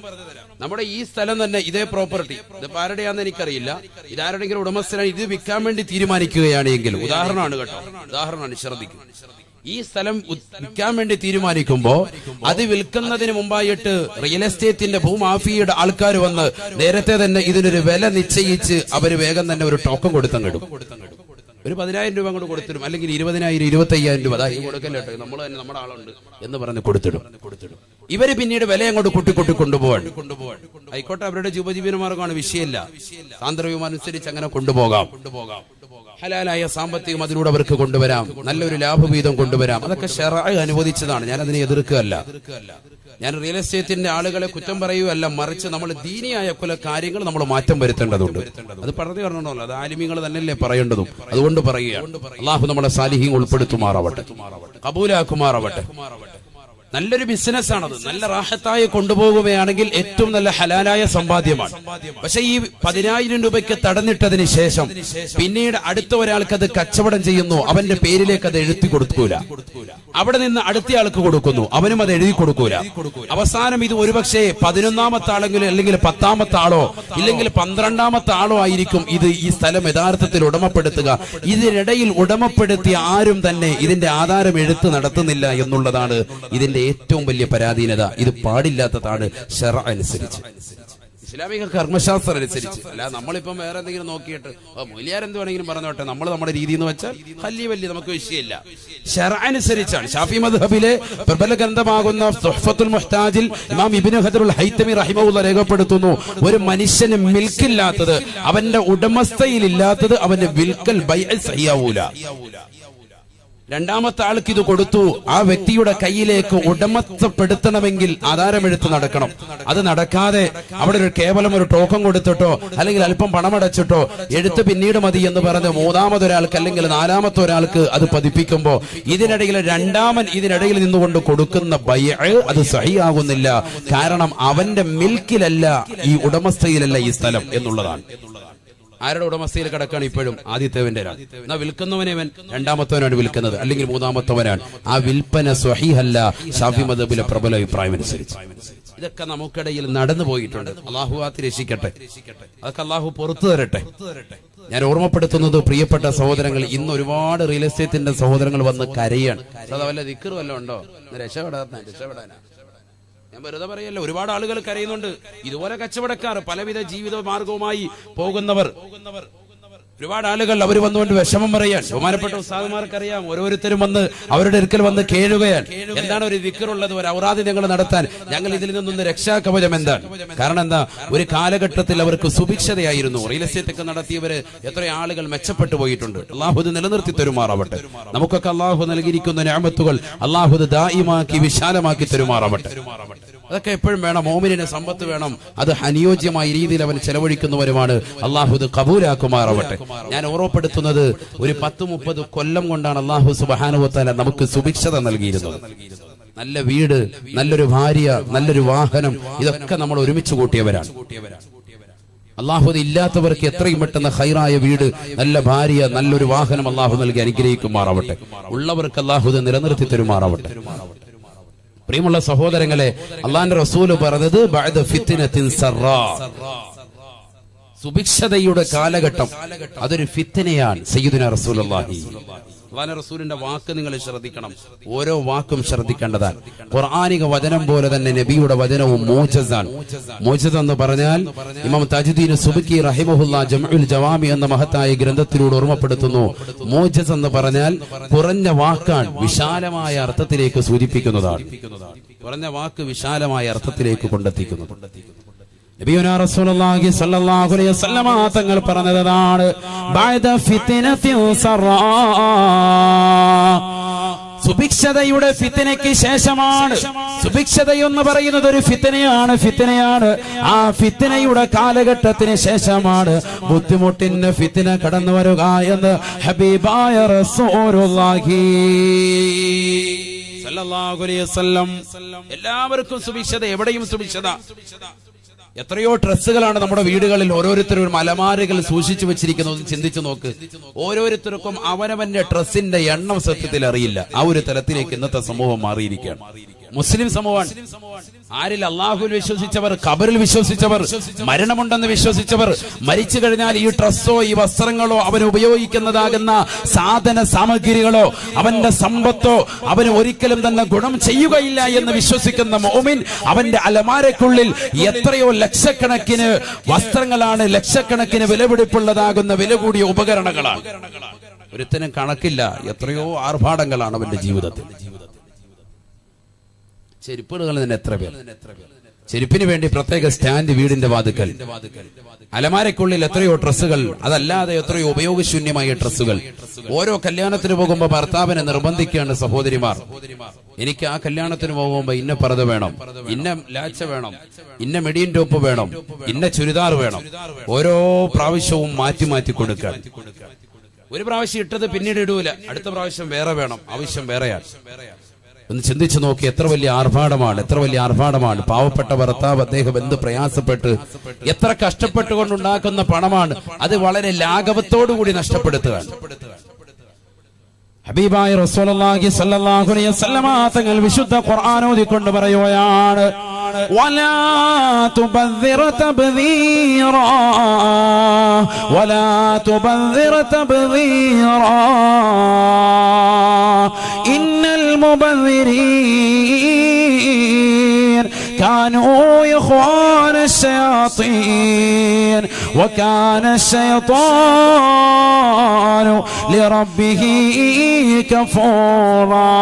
നമ്മുടെ ഈ സ്ഥലം തന്നെ, ഇതേ പ്രോപ്പർട്ടി, ഇത് ആരുടെയാണെന്ന് എനിക്കറിയില്ല, ഇതാരുടെങ്കിലും ഉടമസ്ഥനാണ്. ഇത് വിൽക്കാൻ വേണ്ടി തീരുമാനിക്കുകയാണ് എങ്കിൽ, ഉദാഹരണമാണ് കേട്ടോ, ഉദാഹരണമാണ്, ശ്രദ്ധിക്കും. ഈ സ്ഥലം വിൽക്കാൻ വേണ്ടി തീരുമാനിക്കുമ്പോ അത് വിൽക്കുന്നതിന് മുമ്പായിട്ട് റിയൽ എസ്റ്റേറ്റിന്റെ ഭൂമാഫിയയുടെ ആൾക്കാർ വന്ന് നേരത്തെ തന്നെ ഇതിനൊരു വില നിശ്ചയിച്ച് അവര് വേഗം തന്നെ ഒരു ടോക്കൺ കൊടുത്തങ്ങിടും. ഒരു 10,000 രൂപ അങ്ങോട്ട് കൊടുത്തിടും, അല്ലെങ്കിൽ 20,000, 25,000 രൂപ, അതായത് കൊടുക്കല്ലോ, നമ്മൾ തന്നെ നമ്മുടെ ആളുണ്ട് എന്ന് പറഞ്ഞ് കൊടുത്തിടും. ഇവര് പിന്നീട് വില അങ്ങോട്ട് കുട്ടി കൊണ്ടുപോകാൻ ആയിക്കോട്ടെ, അവരുടെ ഉപജീവനമാർഗമാണ്, വിഷയമില്ല. സാന്ദ്രവ്യം അനുസരിച്ച് അങ്ങനെ കൊണ്ടുപോകാം. ഹലാലായ സാമ്പത്തികം അതിലൂടെ അവർക്ക് കൊണ്ടുവരാം, നല്ലൊരു ലാഭവീതം കൊണ്ടുവരാം. അതൊക്കെ ശർഅ് അനുവദിച്ചതാണ്, ഞാൻ അതിനെ എതിർക്കുകയല്ല. ഞാൻ റിയൽ എസ്റ്റേറ്റിന്റെ ആളുകളെ കുറ്റം പറയുകയല്ല, മറിച്ച് നമ്മൾ ദീനിയായ കുല കാര്യങ്ങൾ നമ്മൾ മാറ്റം വരുത്തേണ്ടതുണ്ട്. അത് പറഞ്ഞു പറഞ്ഞോ, അത് ആലിമീങ്ങൾ തന്നെയല്ലേ പറയേണ്ടതും. അതുകൊണ്ട് പറയുകയാണ്, അല്ലാഹു നമ്മളെ സാലിഹീൻ ഉൾപ്പെടുത്തുമാറാവട്ടെ, കബൂലാക്കുമാറാവട്ടെ. നല്ലൊരു ബിസിനസ്സാണത്. നല്ല റാഹത്തായി കൊണ്ടുപോകുകയാണെങ്കിൽ ഏറ്റവും നല്ല ഹലാലായ സമ്പാദ്യമാണ്. പക്ഷെ ഈ 10,000 രൂപയ്ക്ക് തടഞ്ഞിട്ടതിന് ശേഷം പിന്നീട് അടുത്ത ഒരാൾക്ക് അത് കച്ചവടം ചെയ്യുന്നു, അവന്റെ പേരിലേക്ക് അത് എഴുതി കൊടുക്കൂല. അവിടെ നിന്ന് അടുത്തയാൾക്ക് കൊടുക്കുന്നു, അവനും അത് എഴുതി കൊടുക്കൂല. അവസാനം ഇത് ഒരുപക്ഷെ 11ാമത്തെ ആളെങ്കിലും അല്ലെങ്കിൽ 10ാമത്തെ ആളോ ഇല്ലെങ്കിൽ 12ാമത്തെ ആളോ ആയിരിക്കും ഇത് ഈ സ്ഥലം യഥാർത്ഥത്തിൽ ഉടമപ്പെടുത്തുക. ഇതിനിടയിൽ ഉടമപ്പെടുത്തിയ ആരും തന്നെ ഇതിന്റെ ആധാരം എഴുത്ത് നടത്തുന്നില്ല എന്നുള്ളതാണ് ഇതിന്റെ ഏറ്റവും വലിയ പരാധീനത. ഇത് പാടില്ലാത്തതാണ് ശറഅ അനുസരിച്ച്, ഇസ്ലാമിക കർമ്മശാസ്ത്രം അനുസരിച്ച്. അല്ല നമ്മളിപ്പം വേറെ എന്തെങ്കിലും നോക്കിയിട്ട് മൊലിയാർ എന്ത് വേണമെങ്കിലും പറഞ്ഞോട്ടെ, നമ്മൾ നമ്മുടെ രീതി എന്ന് വെച്ചാൽ വലിയ നമുക്ക് വിഷയമില്ല. ശറഅ അനുസരിച്ചാണ്. ഷാഫി മദ്ഹബിലെ പ്രബല ഗ്രന്ഥമാകുന്ന തുഹ്ഫത്തുൽ മുഹ്താജിൽ ഇമാം ഇബ്നു ഹജറുൽ ഹൈതമി റഹിമഹുല്ലാഹ് രേഖപ്പെടുത്തുന്നു, ഒരു മനുഷ്യന് മിൽക്കില്ലാത്തത്, അവന്റെ ഉടമസ്ഥയിലില്ലാത്തത് അവന്റെ വിൽക്കൽ ബൈഅ സഹിയാവൂല. രണ്ടാമത്തെ ആൾക്ക് ഇത് കൊടുത്തു, ആ വ്യക്തിയുടെ കയ്യിലേക്ക് ഉടമസ്ഥപ്പെടുത്തണമെങ്കിൽ ആധാരമെഴുത്ത് നടക്കണം. അത് നടക്കാതെ അവിടെ കേവലം ഒരു ടോക്കൺ കൊടുത്തിട്ടോ അല്ലെങ്കിൽ അല്പം പണമടച്ചിട്ടോ എഴുത്ത് പിന്നീട് മതി എന്ന് പറഞ്ഞ് 3ാമതൊരാൾക്ക് അല്ലെങ്കിൽ 4ാമത്തെ ഒരാൾക്ക് അത് പതിപ്പിക്കുമ്പോ ഇതിനിടയിൽ ഇതിനിടയിൽ നിന്നുകൊണ്ട് കൊടുക്കുന്ന ബൈഅ അത് സഹിയാകുന്നില്ല. കാരണം അവന്റെ മിൽക്കിലല്ല, ഈ ഉടമസ്ഥയിലല്ല ഈ സ്ഥലം എന്നുള്ളതാണ്. ആരുടെ ഉടമസ്ഥയിൽ കിടക്കാണ് ഇപ്പോഴും? ആദ്യത്തേവന്റെ. എന്നാ വിൽക്കുന്നവനവൻ രണ്ടാമത്തവനാണ് വിൽക്കുന്നത് അല്ലെങ്കിൽ 3ാമത്തവനാണ്. ആ വിൽപ്പന സ്വഹീഹല്ല ശാഫി മദ്ഹബിലെ പ്രബല അഭിപ്രായം അനുസരിച്ച്. ഇതൊക്കെ നമുക്കിടയിൽ നടന്നു പോയിട്ടുണ്ട്. അള്ളാഹു ആത്തി രക്ഷിക്കട്ടെ, അതൊക്കെ അള്ളാഹു പുറത്തു തരട്ടെ. ഞാൻ ഓർമ്മപ്പെടുത്തുന്നത് പ്രിയപ്പെട്ട സഹോദരങ്ങൾ, ഇന്ന് ഒരുപാട് റിയൽ എസ്റ്റേറ്റിന്റെ സഹോദരങ്ങൾ വന്ന് കരയാണ്. അത് വല്ല ദിക്ർ വല്ലതും ഉണ്ടോ? രക്ഷപ്പെടാനാ ഞാൻ വെറുതെ പറയല്ല. ഒരുപാട് ആളുകൾ കരയുന്നുണ്ട്. ഇതുപോലെ കച്ചവടക്കാർ, പലവിധ ജീവിത മാർഗവുമായി പോകുന്നവർ, ഒരുപാട് ആളുകൾ അവർ വന്നുകൊണ്ട് വിഷമം പറയാൻ. ബഹുമാനപ്പെട്ട ഉസ്താദുമാർക്കറിയാം, ഓരോരുത്തരും വന്ന് അവരുടെ അടുക്കൽ വന്ന് കേഴുകയാണ്. എന്താണ് ഒരു ദിക്റുള്ളത്, ഒരു ഔറാദ് ഞങ്ങൾ നടത്താൻ, ഞങ്ങൾ ഇതിൽ നിന്നൊന്ന് രക്ഷാകവചം എന്താണ്? കാരണം എന്താ, ഒരു കാലഘട്ടത്തിൽ അവർക്ക് സുഭിക്ഷതയായിരുന്നു. റിയൽ എസ്റ്റേറ്റ് ഒക്കെ നടത്തിയവര് എത്ര ആളുകൾ മെച്ചപ്പെട്ടു പോയിട്ടുണ്ട്. അള്ളാഹു ഇത് നിലനിർത്തി തരുമാറാവട്ടെ. നമുക്കൊക്കെ അള്ളാഹു നൽകിയിരിക്കുന്ന നിഅമത്തുകൾ അള്ളാഹു ദായിമാക്കി വിശാലമാക്കി തരുമാറാവട്ടെ. അതൊക്കെ എപ്പോഴും വേണം. മോമിനിന് സമ്പത്ത് വേണം, അത് അനുയോജ്യമായ രീതിയിൽ അവൻ ചെലവഴിക്കുന്നവരുമാണ്. അള്ളാഹു ഇത് കബൂലാക്കുമാറാവട്ടെ. ഞാൻ ഓർമ്മപ്പെടുത്തുന്നത്, ഒരു 10-30 കൊല്ലം കൊണ്ടാണ് അള്ളാഹു സുബ്ഹാനഹു വ തആല നമുക്ക് സുഭിക്ഷത നൽകിയിരുന്നത്. നല്ല വീട്, നല്ലൊരു ഭാര്യ, നല്ലൊരു വാഹനം, ഇതൊക്കെ നമ്മൾ ഒരുമിച്ച് കൂട്ടിയവരാണ്. അള്ളാഹു ഇല്ലാത്തവർക്ക് എത്രയും പെട്ടെന്ന് ഖൈറായ വീട്, നല്ല ഭാര്യ, നല്ലൊരു വാഹനം അള്ളാഹു നൽകി അനുഗ്രഹിക്കുമാറാവട്ടെ. ഉള്ളവർക്ക് അള്ളാഹു ഇത് നിലനിർത്തി തരുമാറാവട്ടെ. പ്രിയമുള്ള സഹോദരങ്ങളെ, അള്ളാന്റെ റസൂല് പറഞ്ഞത് ബഅദ ഫിത്നത്തിൻ സറാ, സുഭിക്ഷതയുടെ കാലഘട്ടം അതൊരു ഫിത്നയാണ്. സയ്യിദുനാ റസൂലുള്ളാഹി അള്ളാന്റെ റസൂലിന്റെ വാക്ക് നിങ്ങൾ ശ്രദ്ധിക്കണം. ഓരോ വാക്കും ശ്രദ്ധിക്കേണ്ടതാണ്. ഖുർആനിക വചനം പോലെ തന്നെ നബിയുടെ വചനവും മോജസാണ്. മോജസ് എന്ന് പറഞ്ഞാൽ ഇമാം താജുദ്ദീൻ സുബ്കി റഹിമഹുല്ലാഹ് ജംഉൽ ജവാമി എന്ന മഹത്തായ ഗ്രന്ഥത്തിലൂടെ ഓർമ്മപ്പെടുത്തുന്നു, മോജസ് എന്ന് പറഞ്ഞാൽ കുറഞ്ഞ വാക്കാണ്, വിശാലമായ അർത്ഥത്തിലേക്ക് സൂചിപ്പിക്കുന്നതാണ്. കുറഞ്ഞ വാക്ക് വിശാലമായ അർത്ഥത്തിലേക്ക് കൊണ്ടെത്തിക്കുന്നു. നബിയുനാ റസൂലുള്ളാഹി സ്വല്ലല്ലാഹു അലൈഹി വസല്ലമ തങ്ങൾ പറഞ്ഞതാണ്, ബഅദ ഫിത്നത്തിൻ സറാ, സുഭിക്ഷതയുടെ ഫിത്നയ്ക്ക് ശേഷമാണ്. സുഭിക്ഷതയെന്ന് പറയുന്നത് ഒരു ഫിത്നയാണ്. ആ ഫിത്നയുടെ കാലഘട്ടത്തിന് ശേഷമാണ് ബുദ്ധിമുട്ടിന് ഫിത്ന കടന്നു വരിക എന്ന് ഹബീബായ റസൂലുള്ളാഹി സ്വല്ലല്ലാഹു അലൈഹി വസല്ലം. എല്ലാവർക്കും സുഭിക്ഷത, എവിടെയും സുഭിക്ഷത. എത്രയോ ഡ്രസ്സുകളാണ് നമ്മുടെ വീടുകളിൽ ഓരോരുത്തരും അലമാരകൾ സൂക്ഷിച്ചു വെച്ചിരിക്കുന്നത്. ചിന്തിച്ചു നോക്ക്. ഓരോരുത്തർക്കും അവനവന്റെ ഡ്രസ്സിന്റെ എണ്ണം സത്യത്തിൽ അറിയില്ല. ആ ഒരു തലത്തിലേക്ക് ഇന്നത്തെ സമൂഹം മാറിയിരിക്കുകയാണ്. മുസ്ലിം സമൂഹമാണ്. ആരിൽ? അള്ളാഹുവിൽ വിശ്വസിച്ചവർ, ഖബറിൽ വിശ്വസിച്ചവർ, മരണമുണ്ടെന്ന് വിശ്വസിച്ചവർ. മരിച്ചു കഴിഞ്ഞാൽ ഈ ഡ്രസ്സോ ഈ വസ്ത്രങ്ങളോ അവന് ഉപയോഗിക്കുന്നതാകുന്ന സാധന സാമഗ്രികളോ അവന്റെ സമ്പത്തോ അവന് ഒരിക്കലും തന്നെ ഗുണം ചെയ്യുകയില്ല എന്ന് വിശ്വസിക്കുന്ന മുഅ്മിൻ, അവന്റെ അലമാരക്കുള്ളിൽ എത്രയോ ലക്ഷക്കണക്കിന് വസ്ത്രങ്ങളാണ്, ലക്ഷക്കണക്കിന് വിലപിടിപ്പുള്ളതാകുന്ന വില കൂടിയ ഉപകരണങ്ങളാണ്. ഒരുത്തനും കണക്കില്ല. എത്രയോ ആർഭാടങ്ങളാണ് അവന്റെ ജീവിതത്തിൽ. ചെരുപ്പുകൾ തന്നെ എത്ര പേർ. ചെരുപ്പിന് വേണ്ടി പ്രത്യേക സ്റ്റാൻഡ് വീടിന്റെ വാതുക്കൽ. അലമാരക്കുള്ളിൽ എത്രയോ ഡ്രസ്സുകൾ, അതല്ലാതെ എത്രയോ ഉപയോഗശൂന്യമായ ഡ്രസ്സുകൾ. ഓരോ കല്യാണത്തിന് പോകുമ്പോ ഭർത്താവിനെ നിർബന്ധിക്കുകയാണ് സഹോദരിമാർ, എനിക്ക് ആ കല്യാണത്തിന് പോകുമ്പോ ഇന്ന പർദ്ദ വേണം, ഇന്ന ലാച്ച വേണം, ഇന്ന മെഡിയൻ ടോപ്പ് വേണം, ഇന്ന ചുരിദാർ വേണം. ഓരോ പ്രാവശ്യവും മാറ്റി മാറ്റി കൊടുക്കാൻ. ഒരു പ്രാവശ്യം ഇട്ടത് പിന്നീട് ഇടൂല, അടുത്ത പ്രാവശ്യം വേറെ വേണം, ആവശ്യം വേറെയാണ്. ഒന്ന് ചിന്തിച്ചു നോക്കി, എത്ര വലിയ ആർഭാടമാണ്, എത്ര വലിയ ആർഭാടമാണ്. പാവപ്പെട്ട ഭർത്താവ്, അദ്ദേഹം എന്ത് പ്രയാസപ്പെട്ട് എത്ര കഷ്ടപ്പെട്ടുകൊണ്ടുണ്ടാക്കുന്ന പണമാണ്, അത് വളരെ ലാഘവത്തോടുകൂടി നഷ്ടപ്പെടുത്തുകയാണ്. ഹബീബായ റസൂലുള്ളാഹി സ്വല്ലല്ലാഹു അലൈഹി വസല്ലമ തങ്ങൾ വിശുദ്ധ ഖുർആൻ ഓതിക്കൊണ്ട് പറയുകയാണ്, വലാ തുബദ്ദിർ തബ്ദീറാ വലാ തുബദ്ദിർ തബ്ദീറാ ഇന്നൽ മുബദ്ദിരീൻ كانوا إخوان الشياطين وكان الشيطان لربه كفورا.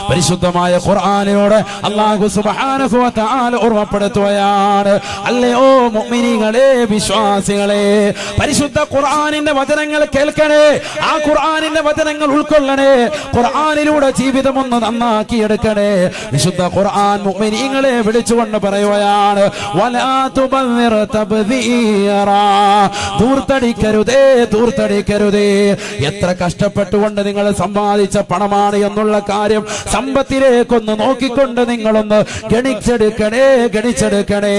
പരിശുദ്ധമായ ഖുർആനിലൂടെ അല്ലാഹു സുബ്ഹാനഹു വ തആല ഓർമ്മപ്പെടുത്തുകയാണ്, അല്ലയോ മുഅ്മിനീങ്ങളെ, വിശ്വാസികളെ, പരിശുദ്ധ ഖുർആനിന്റെ വചനങ്ങൾ കേൾക്കണേ, ആ ഖുർആനിന്റെ വചനങ്ങൾ ഉൾക്കൊള്ളണേ, ഖുർആനിലൂടെ ജീവിതം ഒന്ന് നന്നാക്കി എടുക്കണേ. വിശുദ്ധ ഖുർആൻ മുഅ്മിനീങ്ങളെ വിളിച്ചുകൊണ്ട് പറയുകയാണ്, വലാ തുബദ്ദിർ തബ്ദീറാ, ദൂർത്തടിക്കരുതേ, ദൂർത്തടിക്കരുതേ. എത്ര കഷ്ടപ്പെട്ടുകൊണ്ട് നിങ്ങൾ സമ്പാദിച്ച പണമാണ് എന്നുള്ള കാര്യം സമ്പത്തിലേക്കൊന്ന് നോക്കിക്കൊണ്ട് നിങ്ങളൊന്ന് ഗണിച്ചെടുക്കണേ, ഗണിച്ചെടുക്കണേ.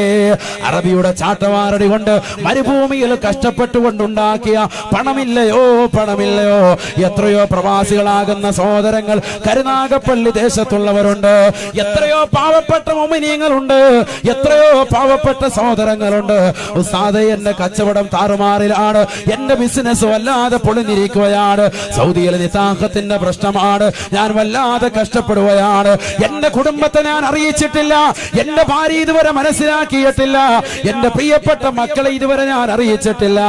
അറബിയുടെ ചാട്ടവാറടി കൊണ്ട് മരുഭൂമിയിൽ കഷ്ടപ്പെട്ടുകൊണ്ടുണ്ടാക്കിയ പണമില്ലയോ, പണമില്ലയോ. എത്രയോ പ്രവാസികളാകുന്ന സഹോദരങ്ങൾ കരുനാഗപ്പള്ളി ദേശത്തുള്ളവരുണ്ട്, എത്രയോ പാവപ്പെട്ട മുഅ്മിനീങ്ങളുണ്ട്, എത്രയോ പാവപ്പെട്ട സഹോദരങ്ങളുണ്ട്. ഉസ്താദേ, എന്റെ കച്ചവടം താറുമാറിലാണ്, എന്റെ ബിസിനസ് വല്ലാതെ പൊളിഞ്ഞിരിക്കുകയാണ്, സൗദിയിലെ നിതാഖത്തിന്റെ പ്രശ്നമാണ്, ഞാൻ വല്ലാതെ കഷ്ടപ്പെടുകയാണ്, എന്റെ കുടുംബത്തെ ഞാൻ അറിയിച്ചിട്ടില്ല, എന്റെ ഭാര്യ ഇതുവരെ മനസ്സിലാക്കിയിട്ടില്ല, എന്റെ പ്രിയപ്പെട്ട മക്കളെ ഇതുവരെ ഞാൻ അറിയിച്ചിട്ടില്ല,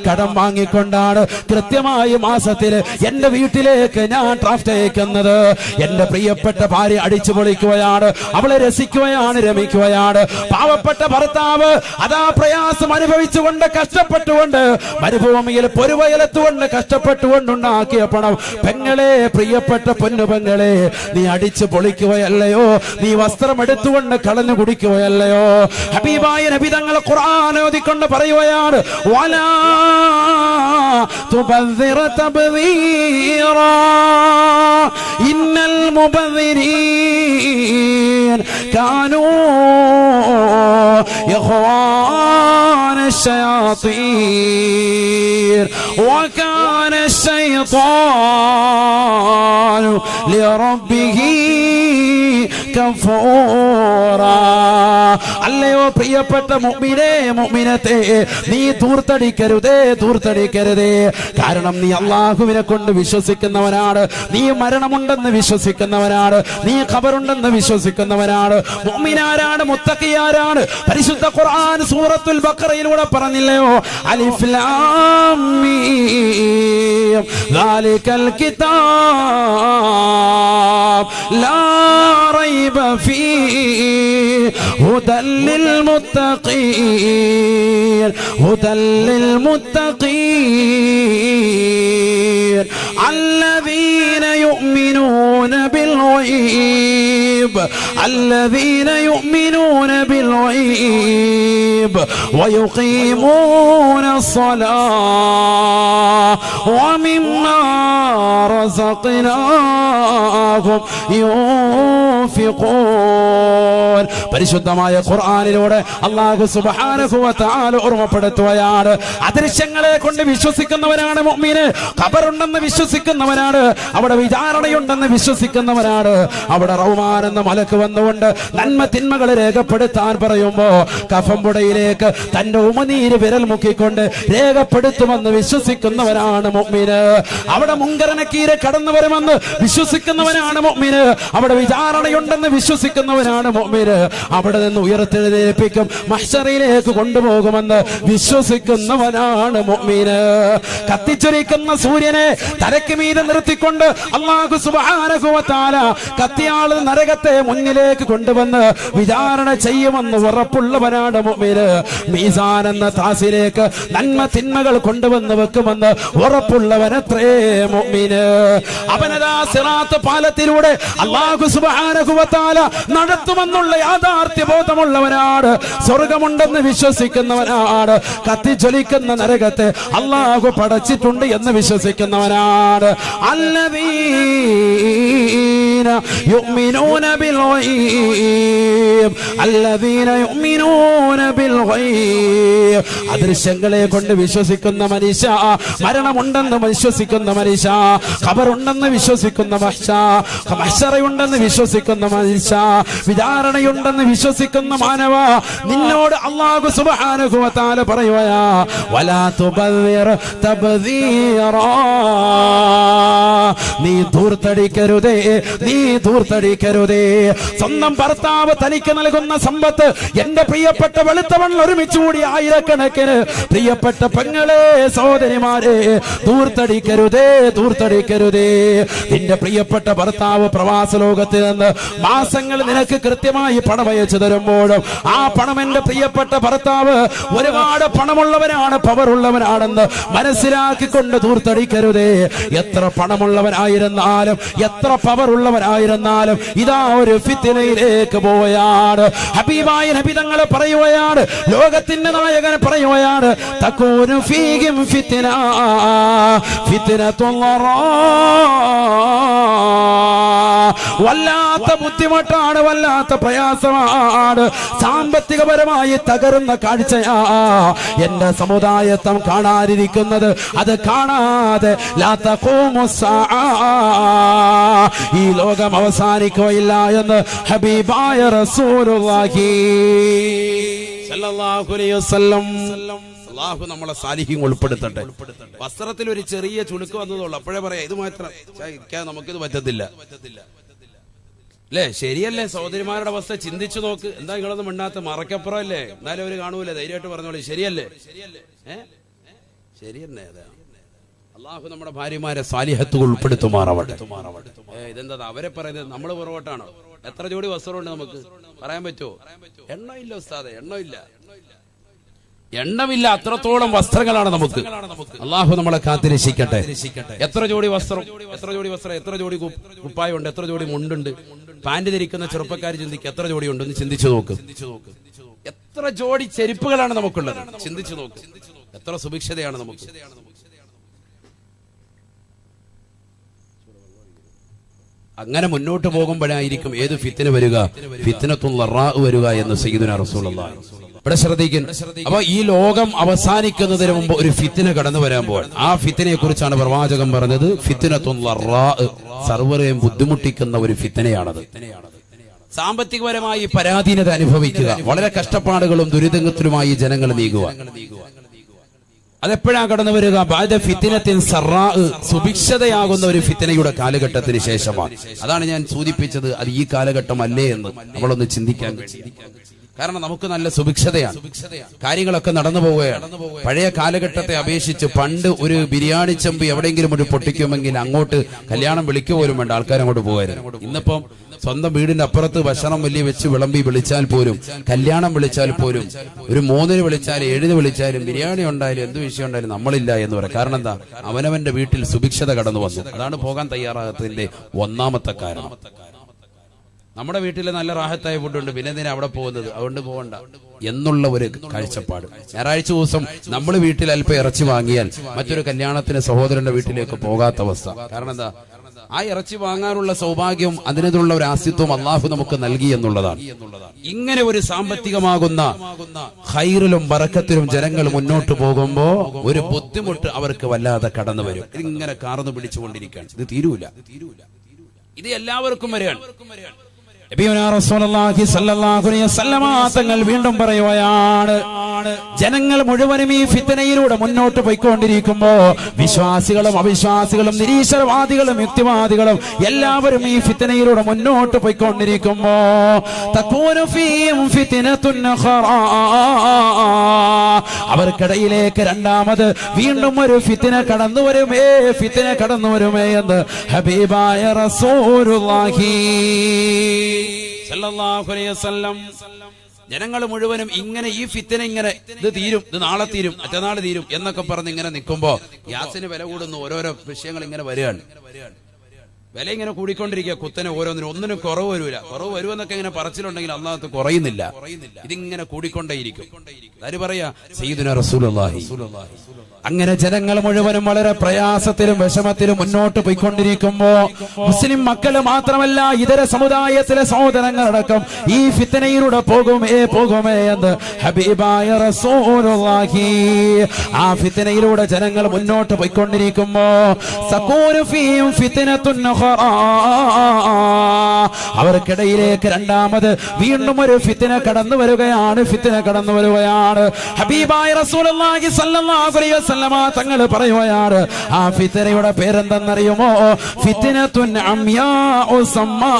കടം വാങ്ങിക്കൊണ്ടാണ് കൃത്യമായി മാസത്തിൽ എന്റെ വീട്ടിലേക്ക് ഞാൻ ഡ്രാഫ്റ്റ് അയക്കുന്നത്. എന്റെ പ്രിയപ്പെട്ട ഭാര്യ അടിച്ചു പൊളിക്കുകയാണ്, അവളെ രസിക്കുകയാണ്, രമിക്കുകയാണ്. പാവപ്പെട്ട ഭർത്താവ് അതാ പ്രയാസം അനുഭവിച്ചുകൊണ്ട് കഷ്ടപ്പെട്ടുകൊണ്ട് മരുഭൂമിയിൽ പൊരുവയലത്തുകൊണ്ട് കഷ്ടപ്പെട്ടുകൊണ്ടുണ്ടാക്കിയ പണം, പെങ്ങളെ, പ്രിയപ്പെട്ട പൊന്നു പെങ്ങളെ, നീ അടിച്ചു പൊളിക്കുകയല്ലയോ, നീ വസ്ത്രം എടുത്തുകൊണ്ട് കളഞ്ഞു കുടിക്കുകയല്ലയോ. ഹബീബായ നബി തങ്ങൾ ഖുർആൻ ഓതിക്കൊണ്ട് പറയുകയാണ്, വലാ തുബദ്ദിർ തബ്ദീറാ ഇന്നൽ മുബദ്ദിരീൻ കാനൂ ഇഖ്വാന الشياطين وكان الشيطان لربه كفورا. അല്ലയോ പ്രിയപ്പെട്ട മുഅ്മിനേ, മുഅ്മിനത്തേ, നീ ദൂർത്തടിക്കരുതേ, ദൂർത്തടിക്കരുതേ. കാരണം നീ അല്ലാഹുവിനെ കൊണ്ട് വിശ്വസിക്കുന്നവനാണ്, നീ മരണമുണ്ടെന്ന് വിശ്വസിക്കുന്നവനാണ്, നീ ഖബറുണ്ടെന്ന് വിശ്വസിക്കുന്നവനാണ്. മുഅ്മിനാരാണ്, മുത്തഖിയാരാണ്? പരിശുദ്ധ ഖുർആൻ സൂറത്തുൽ ബഖറയിലൂടെ പറഞ്ഞില്ലയോ, അലിഫ് ലാം മീം ദാലികൽ കിതാബ് ലാ റൈബ ഫീഹി ഹുദൽ للمتقين هدى للمتقين الذين يؤمنون بالغيب الذين يؤمنون بالغيب ويقيمون الصلاة ومما رزقناهم ينفقون. പരിശുദ്ധമായ ഖുർആനിലൂടെ അല്ലാഹു സുബ്ഹാനഹു വ തആല ഓർമ്മപ്പെടുത്തുകയാണ്, അദൃശ്യങ്ങളെ കൊണ്ട് വിശ്വസിക്കുന്നവരാണ് മുഅ്മിന്, ഖബറുണ്ടെന്ന് വിശ്വസിക്കുന്നവരാണ്, അവിടെ വിചാരണയുണ്ടെന്ന് വിശ്വസിക്കുന്നവരാണ്, അവിടെ റഹ്മാൻ എന്ന മലക്ക് വന്നുകൊണ്ട് നന്മ തിന്മകളെ രേഖപ്പെടുത്താൻ പറയുമ്പോ കഫംപുടയിലേക്ക് തന്റെ ഉമനീര് വിരൽ മുക്കിക്കൊണ്ട് രേഖപ്പെടുത്തുമെന്ന് വിശ്വസിക്കുന്നവരാണ് മുഅ്മിന്. അവിടെ മുങ്കറനക്കീരെ കടന്നു വരുമെന്ന് വിശ്വസിക്കുന്നവനാണ് മുഅ്മിന്, അവിടെ വിചാരണയുണ്ടെന്ന് വിശ്വസിക്കുന്നവനാണ് മുഅ്മിന്, അവിടെ നിന്ന് ഉയർത്തെഴുന്നേൽപ്പിക്കും, മഹ്ശറിലേക്ക് കൊണ്ടുപോകുമെന്ന് വിശ്വസിക്കുന്നവനാണ് മുഅ്മിന്. കത്തിച്ചൊരിക്കുന്ന സൂര്യനെ തലയ്ക്ക് മീതെ നിർത്തിക്കൊണ്ട് അല്ലാഹു സുബ്ഹാനഹു വ തആല കത്തിയാളുന്ന നരകത്തെ മുന്നിലേക്ക് കൊണ്ടുവന്ന് വിചാരണ ചെയ്യുമെന്ന് ഉറപ്പുള്ളവനാണ് മുഅ്മിന്. മീസാൻ എന്ന താസിലേക്ക് നന്മ തിന്മകൾ കൊണ്ടുവന്ന് വെക്കുമെന്ന് ഉറപ്പുള്ളവനത്രേ മുഅ്മിന്. അവനതാ സിറാത്ത് പാലത്തിലൂടെ അല്ലാഹു സുബ്ഹാനഹു വ തആല നടത്തുമെന്നുള്ള യാഥാർത്ഥ്യ ബോധമുള്ളവനാണ്, സ്വർഗമുണ്ടെന്ന് വിശ്വസിക്കുന്നവനാണ്, കത്തിജ്വലിക്കുന്ന നരകത്തെ അല്ലാഹു പടച്ചിട്ടുണ്ട് എന്ന് വിശ്വസിക്കുന്നവനാണ്. അല്ലദീന يؤمنون بالغيب الذين يؤمنون بالغيب അദൃശ്യങ്ങളെ കൊണ്ട് വിശ്വസിക്കുന്ന മനുഷ്യ, മരണമുണ്ടെന്ന് വിശ്വസിക്കുന്ന മനുഷ്യ, ഖബറുണ്ടെന്ന് വിശ്വസിക്കുന്ന മനുഷ്യ, മഹ്ശറയുണ്ടെന്ന് വിശ്വസിക്കുന്ന മനുഷ്യ, വിചാരണയുണ്ടെന്ന് വിശ്വസിക്കുന്ന മാനവ, നിന്നോട് അല്ലാഹു സുബ്ഹാനഹു വ തആല പറയുകയാ, വലാ തുബദ്ദിർ തബ്ദീറാ, നീ ധൂർത്തടിക്കരുതേ, നീ ധൂർത്തടിക്കരുതേ. സ്വന്തം ഭർത്താവ് തനിക്ക് നൽകുന്ന സമ്പത്ത്, എന്റെ പ്രിയപ്പെട്ട വെളുത്തവണ്ണം ഒരുമിച്ച് കൂടി ആയിരക്കണക്കിന് പ്രിയപ്പെട്ട പെങ്ങളെ, സഹോദരിമാരെ, ധൂർത്തടിക്കരുതേ, ധൂർത്തടിക്കരുതേ. നിന്റെ പ്രിയപ്പെട്ട ഭർത്താവ് പ്രവാസ ലോകത്ത് നിന്ന് മാസങ്ങൾ നിനക്ക് കൃത്യമായി പണം അയച്ചു തരുമ്പോഴും ആ പണം എന്റെ പ്രിയപ്പെട്ട ഭർത്താവ് ഒരുപാട് പണമുള്ളവനാണ്, പവറുള്ളവനാണെന്ന് മനസ്സിലാക്കിക്കൊണ്ട് ധൂർത്തടിക്കരുതേ. എത്ര പണമുള്ളവനായിരുന്നാലും എത്ര പവറുള്ളവനായിരുന്നാലും ഇതാ ഒരു ഫിത്നയിലേക്ക് പോവുകയാണ്. ഹബീബായ നബി തങ്ങൾ പറയുകയാണ്, ലോകത്തിന്റെ നായകൻ പറയുകയാണ്, തകൂനു ഫീഹിം ഫിത്ന ഫിത്നത്തുല്ലറാ, വല്ലാത്ത ബുദ്ധിമുട്ടാണ്, വല്ലാത്ത പ്രയാസമാണ്, സാമ്പത്തികപരമായി തകരുന്ന കാഴ്ചയാ എന്റെ സമുദായത്വം കാണാനിരിക്കുന്നത്. അത് കാണാതെ ലാ തഖൂമു സ്സാഅ, ഈ ലോകം അവസാനിക്കുകയില്ല എന്ന് ഹബീബായ റസൂലുള്ളാഹി സ്വല്ലല്ലാഹു അലൈഹി വസല്ലം. അല്ലാഹു നമ്മളെ സാലിഹ്യങ്ങൾ ഉൾപ്പെടുത്തട്ടെ. വസ്ത്രത്തിൽ ഒരു ചെറിയ ചുളുക്ക് വന്നതുള്ളൂ, അപ്പോഴേ പറയാം ഇത് മാത്രം നമുക്കിത് പറ്റത്തില്ല അല്ലേ? ശരിയല്ലേ? സഹോദരിമാരുടെ അവസ്ഥ ചിന്തിച്ചു നോക്ക്. എന്താ നിങ്ങളൊന്നും മിണ്ടാത്ത? മറക്കപ്പുറം അല്ലേ? എന്നാലും അവര് കാണൂലേ? ധൈര്യമായിട്ട് പറഞ്ഞോളൂ. ശരിയല്ലേ? ശരിയല്ലേ? അതെ. അള്ളാഹു നമ്മുടെ ഭാര്യമാരെ സാലിഹത്തുകൾ ഉൾപ്പെടുത്തുമാറാവട്ടെ. ഇതെന്താ അവരെ പറയുന്നത്? നമ്മള് പുറകോട്ടാണോ? എത്ര ജോഡി വസ്ത്രമുണ്ട് നമുക്ക് പറയാൻ പറ്റുമോ? എണ്ണമില്ല ഉസ്താദെ, എണ്ണമില്ല, എണ്ണമില്ല. അത്രത്തോളം വസ്ത്രങ്ങളാണ് നമുക്ക്. അള്ളാഹു നമ്മളെ കാത്തിരക്ഷിക്കട്ടെ. എത്ര ജോഡി വസ്ത്രം, എത്ര ജോഡി വസ്ത്രം, എത്ര ജോഡി കുപ്പായുണ്ട്, എത്ര ജോഡി മുണ്ടുണ്ട്. പാന്റ് ധരിക്കുന്ന ചെറുപ്പക്കാർ ചിന്തിക്കുക, എത്ര ജോഡി ഉണ്ടെന്ന് ചിന്തിച്ചു നോക്ക്. എത്ര ജോഡി ചെരുപ്പുകളാണ് നമുക്കുള്ളത്, ചിന്തിച്ചു നോക്ക്. എത്ര സുഭിക്ഷതയാണ് നമുക്ക്. അങ്ങനെ മുന്നോട്ട് പോകുമ്പോഴായിരിക്കും ഏത് ഫിത്ന വരിക, ഫിത്നത്തുല്ലറാ വരിക എന്ന് സയ്യിദുനാ റസൂലുള്ളാഹി. ഇവിടെ ശ്രദ്ധിക്കും. അപ്പൊ ഈ ലോകം അവസാനിക്കുന്നതിന് മുമ്പ് ഒരു ഫിത്ന കടന്നു വരാൻ പോവാൻ. ആ ഫിത്നയെ കുറിച്ചാണ് പ്രവാചകൻ പറഞ്ഞത്, ഫിത്നത്തുല്ലറാ, സർവ്വരെയും ബുദ്ധിമുട്ടിക്കുന്ന ഒരു ഫിത്നയാണത്. സാമ്പത്തികപരമായി പരാധീനത അനുഭവിക്കുക, വളരെ കഷ്ടപ്പാടുകളും ദുരിതത്തിലുമായി ജനങ്ങൾ നീങ്ങുക. അതെപ്പോഴാണ് കടന്നു വരിക? ബഅദ ഫിത്നത്തിൻ സറാ, സുഭിക്ഷതയാകുന്ന ഒരു ഫിത്നയുടെ കാലഘട്ടത്തിന് ശേഷമാണ്. അതാണ് ഞാൻ സൂചിപ്പിച്ചത്. അത് ഈ കാലഘട്ടം അല്ലേ എന്ന് നമ്മളൊന്ന് ചിന്തിക്കാൻ. കാരണം നമുക്ക് നല്ല സുഭിക്ഷതയാണ്, കാര്യങ്ങളൊക്കെ നടന്നു പോവുകയാണ്. പഴയ കാലഘട്ടത്തെ അപേക്ഷിച്ച് പണ്ട് ഒരു ബിരിയാണി ചെമ്പ് എവിടെയെങ്കിലും ഒരു പൊട്ടിക്കുമെങ്കിൽ അങ്ങോട്ട് കല്യാണം വിളിക്കുക പോലും വേണ്ട, ആൾക്കാർ അങ്ങോട്ട് പോകായിരുന്നു. ഇന്നിപ്പം സ്വന്തം വീടിന്റെ അപ്പുറത്ത് ഭക്ഷണം വലിയ വെച്ച് വിളമ്പി വിളിച്ചാൽ പോലും, കല്യാണം വിളിച്ചാൽ പോലും, ഒരു 3-ന് വിളിച്ചാലും 7-ന് വിളിച്ചാലും ബിരിയാണി ഉണ്ടായാലും എന്ത് വിഷയം ഉണ്ടായാലും നമ്മളില്ല എന്ന് പറയാം. കാരണം എന്താ? അവനവന്റെ വീട്ടിൽ സുഭിക്ഷത കടന്നു വന്നു. അതാണ് പോകാൻ തയ്യാറാകത്തതിന്റെ ഒന്നാമത്തെ കാരണം. നമ്മുടെ വീട്ടിൽ നല്ല റാഹത്തായ ഫുഡുണ്ട്, പിന്നെ എന്തിനാ അവിടെ പോകുന്നത്? അതുകൊണ്ട് പോകണ്ട എന്നുള്ള ഒരു കാഴ്ചപ്പാട്. ഞായറാഴ്ച ദിവസം നമ്മൾ വീട്ടിൽ അല്പം ഇറച്ചി വാങ്ങിയാൽ മറ്റൊരു കല്യാണത്തിന് സഹോദരന്റെ വീട്ടിലേക്ക് പോകാത്ത അവസ്ഥ. കാരണം എന്താ? ആ ഇറച്ചി വാങ്ങാനുള്ള സൗഭാഗ്യം, അതിനുള്ള ഒരു ആസ്തിത്വം അള്ളാഹു നമുക്ക് നൽകി എന്നുള്ളതാണ്. ഇങ്ങനെ ഒരു സാമ്പത്തികമാകുന്ന ഖൈറിലും ബറക്കത്തിലും ജനങ്ങൾ മുന്നോട്ട് പോകുമ്പോ ഒരു ബുദ്ധിമുട്ട് അവർക്ക് വല്ലാതെ കടന്നു വരും. ഇതിങ്ങനെ കാർന്നു പിടിച്ചുകൊണ്ടിരിക്കുകയാണ്. ഇത് തീരൂല. ഇത് എല്ലാവർക്കും വരെയാണ്. തങ്ങൾ വീണ്ടും പറയുകയാണ്, ജനങ്ങൾ മുഴുവനും ഈ ഫിത്നയിലൂടെ മുന്നോട്ട് പോയിക്കൊണ്ടിരിക്കുമ്പോ വിശ്വാസികളും അവിശ്വാസികളും നിരീശ്വരവാദികളും യുക്തിവാദികളും എല്ലാവരും ഈ ഫിത്നയിലൂടെ മുന്നോട്ട് പോയിക്കൊണ്ടിരിക്കുമ്പോ അവർക്കിടയിലേക്ക് രണ്ടാമത് വീണ്ടും ഒരു ഫിത്ന കടന്നു വരുമേ, ഫിത്ന കടന്നു വരുമേ എന്ന് ഹബീബായ റസൂലുള്ളാഹി സല്ലല്ലാഹു അലൈഹി വസല്ലം. ജനങ്ങൾ മുഴുവനും ഇങ്ങനെ ഈ ഫിത്ന ഇങ്ങനെ ഇത് തീരും, ഇത് നാളെ തീരും, മറ്റന്നാൾ തീരും എന്നൊക്കെ പറഞ്ഞ് ഇങ്ങനെ നിൽക്കുമ്പോ ഗ്യാസിന് വില കൂടുന്നു, ഓരോരോ വിഷയങ്ങൾ ഇങ്ങനെ വരികയാണ്. വില ഇങ്ങനെ കൂടിക്കൊണ്ടിരിക്കുക, കുത്തനെ ഓരോന്നിനും ഒന്നിനും കുറവ് വരൂല. കുറവ് വരുമെന്നൊക്കെ ഇങ്ങനെ പറച്ചിലുണ്ടെങ്കിൽ അള്ളാഹത്ത് കുറയുന്നില്ല, ഇതിങ്ങനെ കൂടിക്കൊണ്ടേയിരിക്കും. ആര് പറയാ? സയ്യിദുനാ റസൂലുള്ളാഹി. അങ്ങനെ ജനങ്ങൾ മുഴുവനും വളരെ പ്രയാസത്തിലും വിഷമത്തിലും മുന്നോട്ട് പോയിക്കൊണ്ടിരിക്കുമ്പോ മുസ്ലിം മക്കള് മാത്രമല്ല ഇതര സമുദായത്തിലെ സഹോദരങ്ങളടക്കം ഈ ഫിത്നയിലൂടെ പോകുമേ എന്ന് ഹബീബായ റസൂലുള്ളാഹി. ആ ഫിത്നയിലൂടെ ജനങ്ങൾ മുന്നോട്ട് പോയിക്കൊണ്ടിരിക്കുമ്പോ സകൂനു ഫീഹിം ഫിത്നത്തുൻ ഉഖറാ, അവർക്കിടയിലേക്ക് രണ്ടാമത് വീണ്ടും ഒരു ഫിത്ന കടന്നു വരികയാണ്. ഹബീബായ റസൂലുള്ളാഹി സ്വല്ലല്ലാഹു അലൈഹി വസല്ലം തങ്ങൾ പറയുകയാണ്, ആ ഫിത്നയുടെ പേരെന്തെന്നറിയുമോ? ഫിത്നത്തുൻ അംയാഉ സമ്മാ,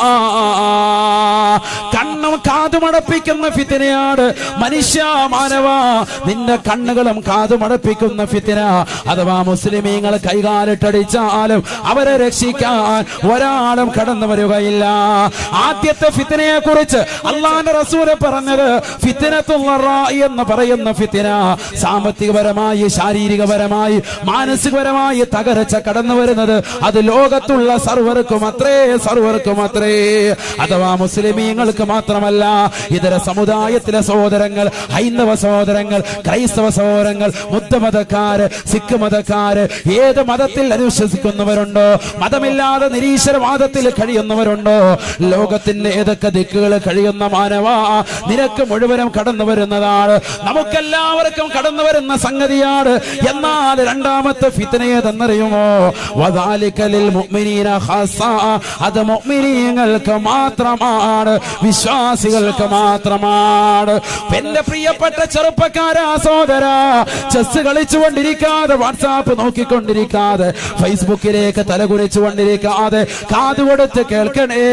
കണ്ണും കാതുമടപ്പിക്കുന്ന ഫിത്നയാണ്. മനുഷ്യ മാനവ, നിന്റെ കണ്ണുകളും കാതുമടപ്പിക്കുന്ന ഫിത്ന. അഥവാ മുസ്ലിമീങ്ങൾ കൈകാലിട്ടടിച്ചാലും അവരെ രക്ഷിക്കാൻ ഒരാളും കടന്നു വരികയില്ല. ആദ്യത്തെ ഫിത്നയെ കുറിച്ച് അല്ലാഹുവിന്റെ റസൂൽ പറഞ്ഞത് ഫിത്നത്തുൽ റാഇ എന്ന് പറയുന്ന ഫിത്ന, സാമ്പത്തികപരമായി ശാരീരികപരമായി മാനസികപരമായി തകർച്ച കടന്നു വരുന്നത് അത് ലോകത്തുള്ള സർവർക്കും അത്രേ. അഥവാ മുസ്ലിമീങ്ങൾക്ക് മാത്രമല്ല, ഇതര സമുദായത്തിലെ സഹോദരങ്ങൾ, ഹൈന്ദവ സഹോദരങ്ങൾ, ക്രൈസ്തവ സഹോദരങ്ങൾ, ബുദ്ധമതക്കാര്, സിഖ് മതക്കാര്, ഏത് മതത്തിൽ അനുശ്വസിക്കുന്നവരുണ്ടോ, മതമില്ലാതെ നിരീശ്വരവാദത്തിൽ കഴിയുന്നവരുണ്ടോ, ലോകത്തിന്റെ ഏതൊക്കെ ദിക്കുകൾ കഴിയുന്ന മാനവ, നിനക്ക് മുഴുവനും കടന്നു വരുന്നതാണ്, നമുക്കെല്ലാവർക്കും കടന്നു വരുന്ന സംഗതിയാണ്. എന്നാൽ രണ്ടാമത്തെ ഫിത്ന ഏതെന്നറിയുമോ? വദാലിക ലിൽ മുഅ്മിനീന ഖാസ, അത് മുഅ്മിനീങ്ങൾക്ക് മാത്രമാണ്, വിശ്വാസികൾക്ക് മാത്രമാണ്. എന്റെ പ്രിയപ്പെട്ട ചെറുപ്പക്കാരാ സഹോദരാ, ചെസ് കളിച്ചുകൊണ്ടിരിക്കാതെ, വാട്സാപ്പ് നോക്കിക്കൊണ്ടിരിക്കാതെ, ഫേസ്ബുക്കിലേക്ക് തലകുനിച്ചുകൊണ്ടിരിക്കാതെ കാതുകൊടുത്ത് കേൾക്കണേ.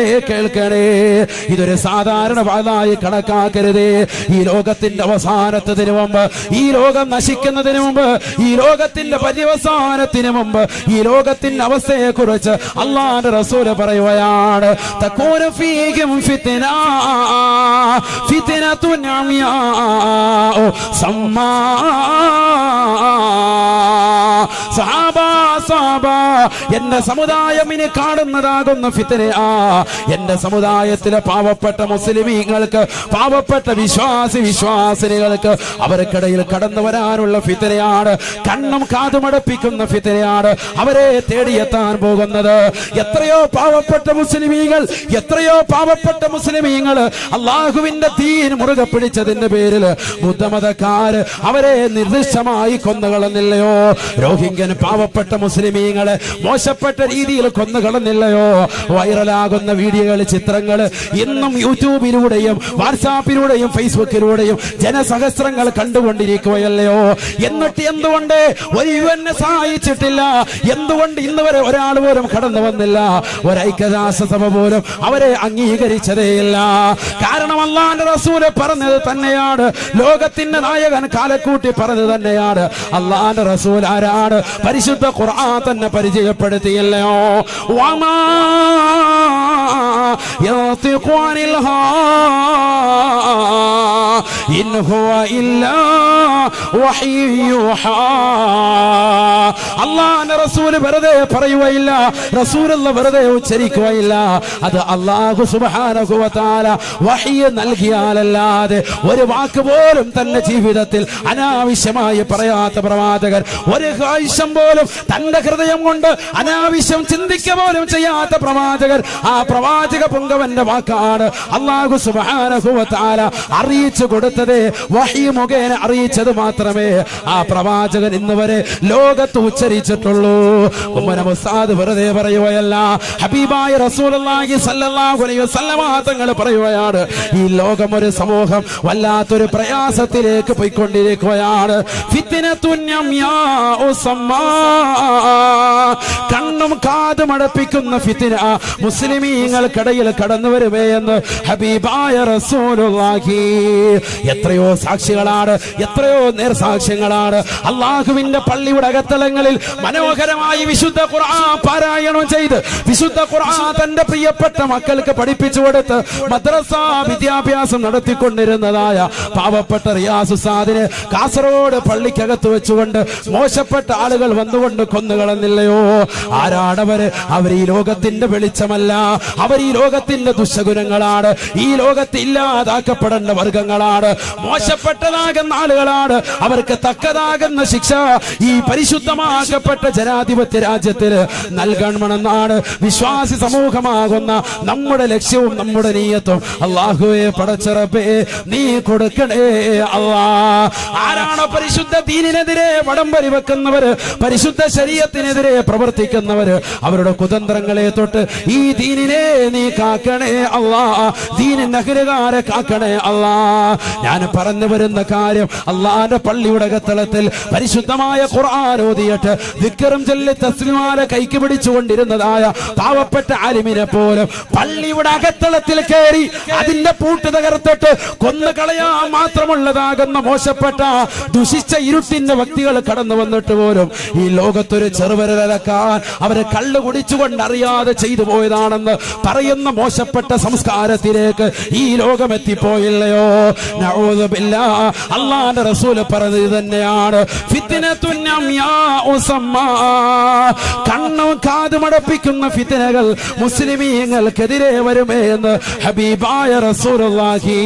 ഇതൊരു സാധാരണ വാദായി കണക്കാക്കരുതേ. ഈ ലോകത്തിന്റെ അവസാനത്തിന് മുമ്പ്, ഈ ലോകം നശിക്കുന്നതിന് മുമ്പ്, ഈ ലോകത്തിന്റെ പര്യവസാനത്തിന് മുമ്പ്, ഈ ലോകത്തിന്റെ അവസ്ഥയെ കുറിച്ച് അല്ലാഹുവിന്റെ റസൂൽ പറയുകയാണ്, തകൂനു ഫീഹിം ഫിത്നത്തുൻ അംയാഉ സമ്മാ. സഹാബ, എന്റെ സമുദായം ഇനി കാണുന്നതാകുന്ന ഫിത്നയാ. എന്റെ സമുദായത്തിലെ പാവപ്പെട്ട മുസ്ലിമീങ്ങൾക്ക്, പാവപ്പെട്ട വിശ്വാസിനികൾക്ക് അവർക്കിടയിൽ കടന്നു വരാനുള്ള ഫിത്നയാണ്, കണ്ണും കാതുമടപ്പിക്കുന്ന ഫിത്നയാണ് അവരെ തേടിയെത്താൻ പോകുന്നത്. എത്രയോ പാവപ്പെട്ട മുസ്ലിമീങ്ങൾ അള്ളാഹുവിന്റെ ദീൻ മുറുകെ പിടിച്ചതിന്റെ പേരിൽ ബുദ്ധമതക്കാര് അവരെ നിർദ്ദിഷ്ടമായി കൊന്നുകളഞ്ഞില്ലയോ? രോഹിംഗ്യൻ പാവപ്പെട്ട മുസ്ലിമീങ്ങളെ മോശപ്പെട്ട രീതിയിൽ കൊന്നുകളഞ്ഞില്ലയോ? വൈറലാകുന്ന വീഡിയോകൾ, ചിത്രങ്ങൾ ഇന്നും യൂട്യൂബിലൂടെയും വാട്സാപ്പിലൂടെയും ഫേസ്ബുക്കിലൂടെയും ജനസഹസ്രങ്ങൾ കണ്ടുകൊണ്ടിരിക്കുകയല്ലയോ? എന്നിട്ട് എന്തുകൊണ്ട് ഒരു UN സഹായിച്ചിട്ടില്ല? എന്തുകൊണ്ട് ഇന്ന് വരെ ഒരാൾ പോലും കടന്നു വന്നില്ല? ഒരൈക്യരാഷ്ട്രസഭ പോലും അവരെ അംഗീകരിച്ചതേയില്ല. കാരണം അല്ലാഹുവിന്റെ റസൂൽ പറഞ്ഞത് തന്നെയാണ്, ലോകത്തിന്റെ നായകൻ കാലക്കൂട്ടി പറഞ്ഞത് തന്നെയാണ്. അല്ലാഹുവിന്റെ റസൂൽ ആരാണ്? പരിശുദ്ധ ഖുർആൻ തന്നെ പരിചയപ്പെടുത്തിയല്ലോ. വമാ യൻതിഖു അനിൽ ഹവാ ഇൻ ഹുവ ഇല്ലാ വഹ്യുഹാ. അല്ലാഹുവിന്റെ റസൂൽ വെറുതെ പറയുകയില്ല, റസൂലുള്ള വെറുതെ ഉച്ചരിക്കുകയില്ല. അത് അല്ലാഹു സുബ്ഹാനഹു വ തആല വഹ്യ് നൽകിയാലല്ലാതെ ഒരു വാക്ക് പോലും തന്റെ ജീവിതത്തിൽ അനാവശ്യമായി പറയാത്ത പ്രവാചകൻ, ഒരു ആവശ്യം പോലും തന്റെ ഹൃദയം കൊണ്ട് അനാവശ്യം ചിന്തിക്കുക പോലും ചെയ്യാത്ത പ്രവാചകൻ, ആ പ്രവാചക പുങ്കവന്റെ വാക്കാണ് അല്ലാഹു സുബ്ഹാനഹു വ തആല അറിയിച്ചു കൊടുത്തത്. വഹ്യ് മുഖേന അറിയിച്ചത് മാത്രമേ ആ പ്രവാചകൻ ഇന്ന് വരെ ലോകത്ത് ഉച്ചരിച്ചിട്ടുള്ളൂ. ഉമ്മന മുസ്താദ് വെറുതെ പറയുകയല്ല, ഹബീബായ റസൂലുള്ളാഹി സ്വല്ലല്ലാഹു അലൈഹി വസല്ലം തങ്ങൾ പറയുകയാണ്, ഈ ലോകം ഒരു സമൂഹം വല്ലാത്തൊരു പ്രയാസത്തിലേക്ക് പോയിക്കൊണ്ടിരിക്കുകയാണ്. ഫിത്നത്തുൻ അംയാഉ സമ്മാ, കണ്ണും കാതും അടപ്പിക്കുന്ന ഫിത്ന മുസ്ലിമീങ്ങൾക്കിടയിൽ കടന്നു വരുമെന്ന് ഹബീബായ റസൂലുള്ളാഹി. എത്രയോ സാക്ഷികളാണ്, എത്രയോ നേർസാക്ഷ്യങ്ങളാണ് അള്ളാഹുവിന്റെ പള്ളിയുടെ അകത്തളങ്ങളിൽ മനോഹരമായി വിശുദ്ധ ഖുർആൻ പാരായണം ചെയ്ത്, വിശുദ്ധ ഖുർആൻ തന്റെ പ്രിയപ്പെട്ട മക്കൾക്ക് പഠിപ്പിച്ചു കൊടുത്ത് മദ്രസ വിദ്യാഭ്യാസം നടത്തിക്കൊണ്ടിരുന്നതായ പാവപ്പെട്ട റിയാസ് ഉസ്താദിനെ കാസർഗോഡ് പള്ളിക്കകത്ത് വെച്ചുകൊണ്ട് മോശപ്പെട്ട ആളുകൾ വന്നുകൊണ്ട് കൊന്നുകളഞ്ഞില്ലയോ? ആരാണവര്? അവർ അവർ ഈ ലോകത്തിന്റെ വെളിച്ചമല്ല, അവർ ഈ ലോകത്തിന്റെ ദുശഗുണങ്ങളാണ്, ഈ ലോകത്ത് ഇല്ലാതാക്കപ്പെടേണ്ട വർഗങ്ങളാണ്, മോശപ്പെട്ടതാകുന്ന ആളുകളാണ്. അവർക്ക് തക്കതാകുന്ന ശിക്ഷ ഈ പരിശുദ്ധമാക്കപ്പെട്ട ജനാധിപത്യ രാജ്യത്തിൽ നൽകണമെന്നാണ് വിശ്വാസി സമൂഹമാകുന്ന നമ്മുടെ ലക്ഷ്യവും നമ്മുടെ നീയത്തും. അല്ലാഹുവേ പടച്ചറബേ നീ കൊടുക്കണേ അല്ലാ. ആരാണ് പരിശുദ്ധ ദീനിനെതിരെ വടംവലി വെക്കുന്നവര്, പരിശുദ്ധ ശരീഅത്തിനെതിരെ പ്രവർത്തിക്കുന്നവര്, അവരുടെ കുതന്ത്രങ്ങളെ തൊട്ട് ഈ ദീനിനെ നീ കാക്കണേ അല്ലാ, ദീനിന്റെ അഖിലുകാരെ കാക്കണേ അല്ലാ. ഞാൻ പറഞ്ഞു വരുന്ന കാര്യം, അള്ളാന്റെ പള്ളിയുടെ അകത്തളത്തിൽ പരിശുദ്ധമായ ഖുർആൻ ഓതിയിട്ട് ദിക്റും ചൊല്ലി തസ്ബീഹാല കൈക്ക് പിടിച്ചുകൊണ്ടിരുന്നതായ പാവപ്പെട്ട ആലിമിനെ പോലും പള്ളിയുടെ അകത്തളത്തിൽ കയറി അതിന്റെ പൂട്ട് തകർത്തിട്ട് കൊന്നുകളയാൻ മാത്രമുള്ളതാകുന്ന മോശപ്പെട്ട ദുഷിച്ച ഇരുട്ടിന്റെ വ്യക്തികൾ കടന്നു വന്നിട്ട് പോലും ഈ ലോകത്തൊരു ചെറുവിരലക്കാൻ അവരെ കള്ളു കുടിച്ചുകൊണ്ട് അറിയാതെ ചെയ്തു പോയതാണെന്ന് പറയുന്ന മോശപ്പെട്ട സംസ്കാരത്തിലേക്ക് ഈ ലോകം എത്തിപ്പോയില്ലയോ? നഊദു ബില്ലാഹ്. അല്ലാഹുവിന്റെ റസൂൽ പറഞ്ഞത് തന്നെയാണ്, ഫിത്നത്തുൻ അംയാഉ സമ്മാ, കണ്ണും കാതുമടപ്പിക്കുന്ന ഫിത്നകൾ മുസ്ലിമീങ്ങൾക്കെതിരെ വരുമേ എന്ന് ഹബീബായ റസൂലുള്ളാഹി.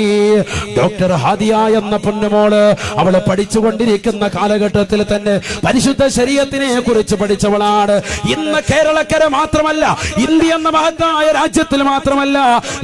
ഡോക്ടർ ഹാദിയ എന്ന പൊന്നുമോള് അവള് പഠിച്ചുകൊണ്ടിരിക്കുന്ന കാലഘട്ടത്തിൽ തന്നെ പരിശുദ്ധ ശരീഅത്തിനെ കുറിച്ച് പഠിച്ചവളാണ്. ഇന്ന് കേരളക്കര മാത്രമല്ല, ഇന്ത്യ എന്ന മഹത്തായ രാജ്യത്തിൽ മാത്രമല്ല,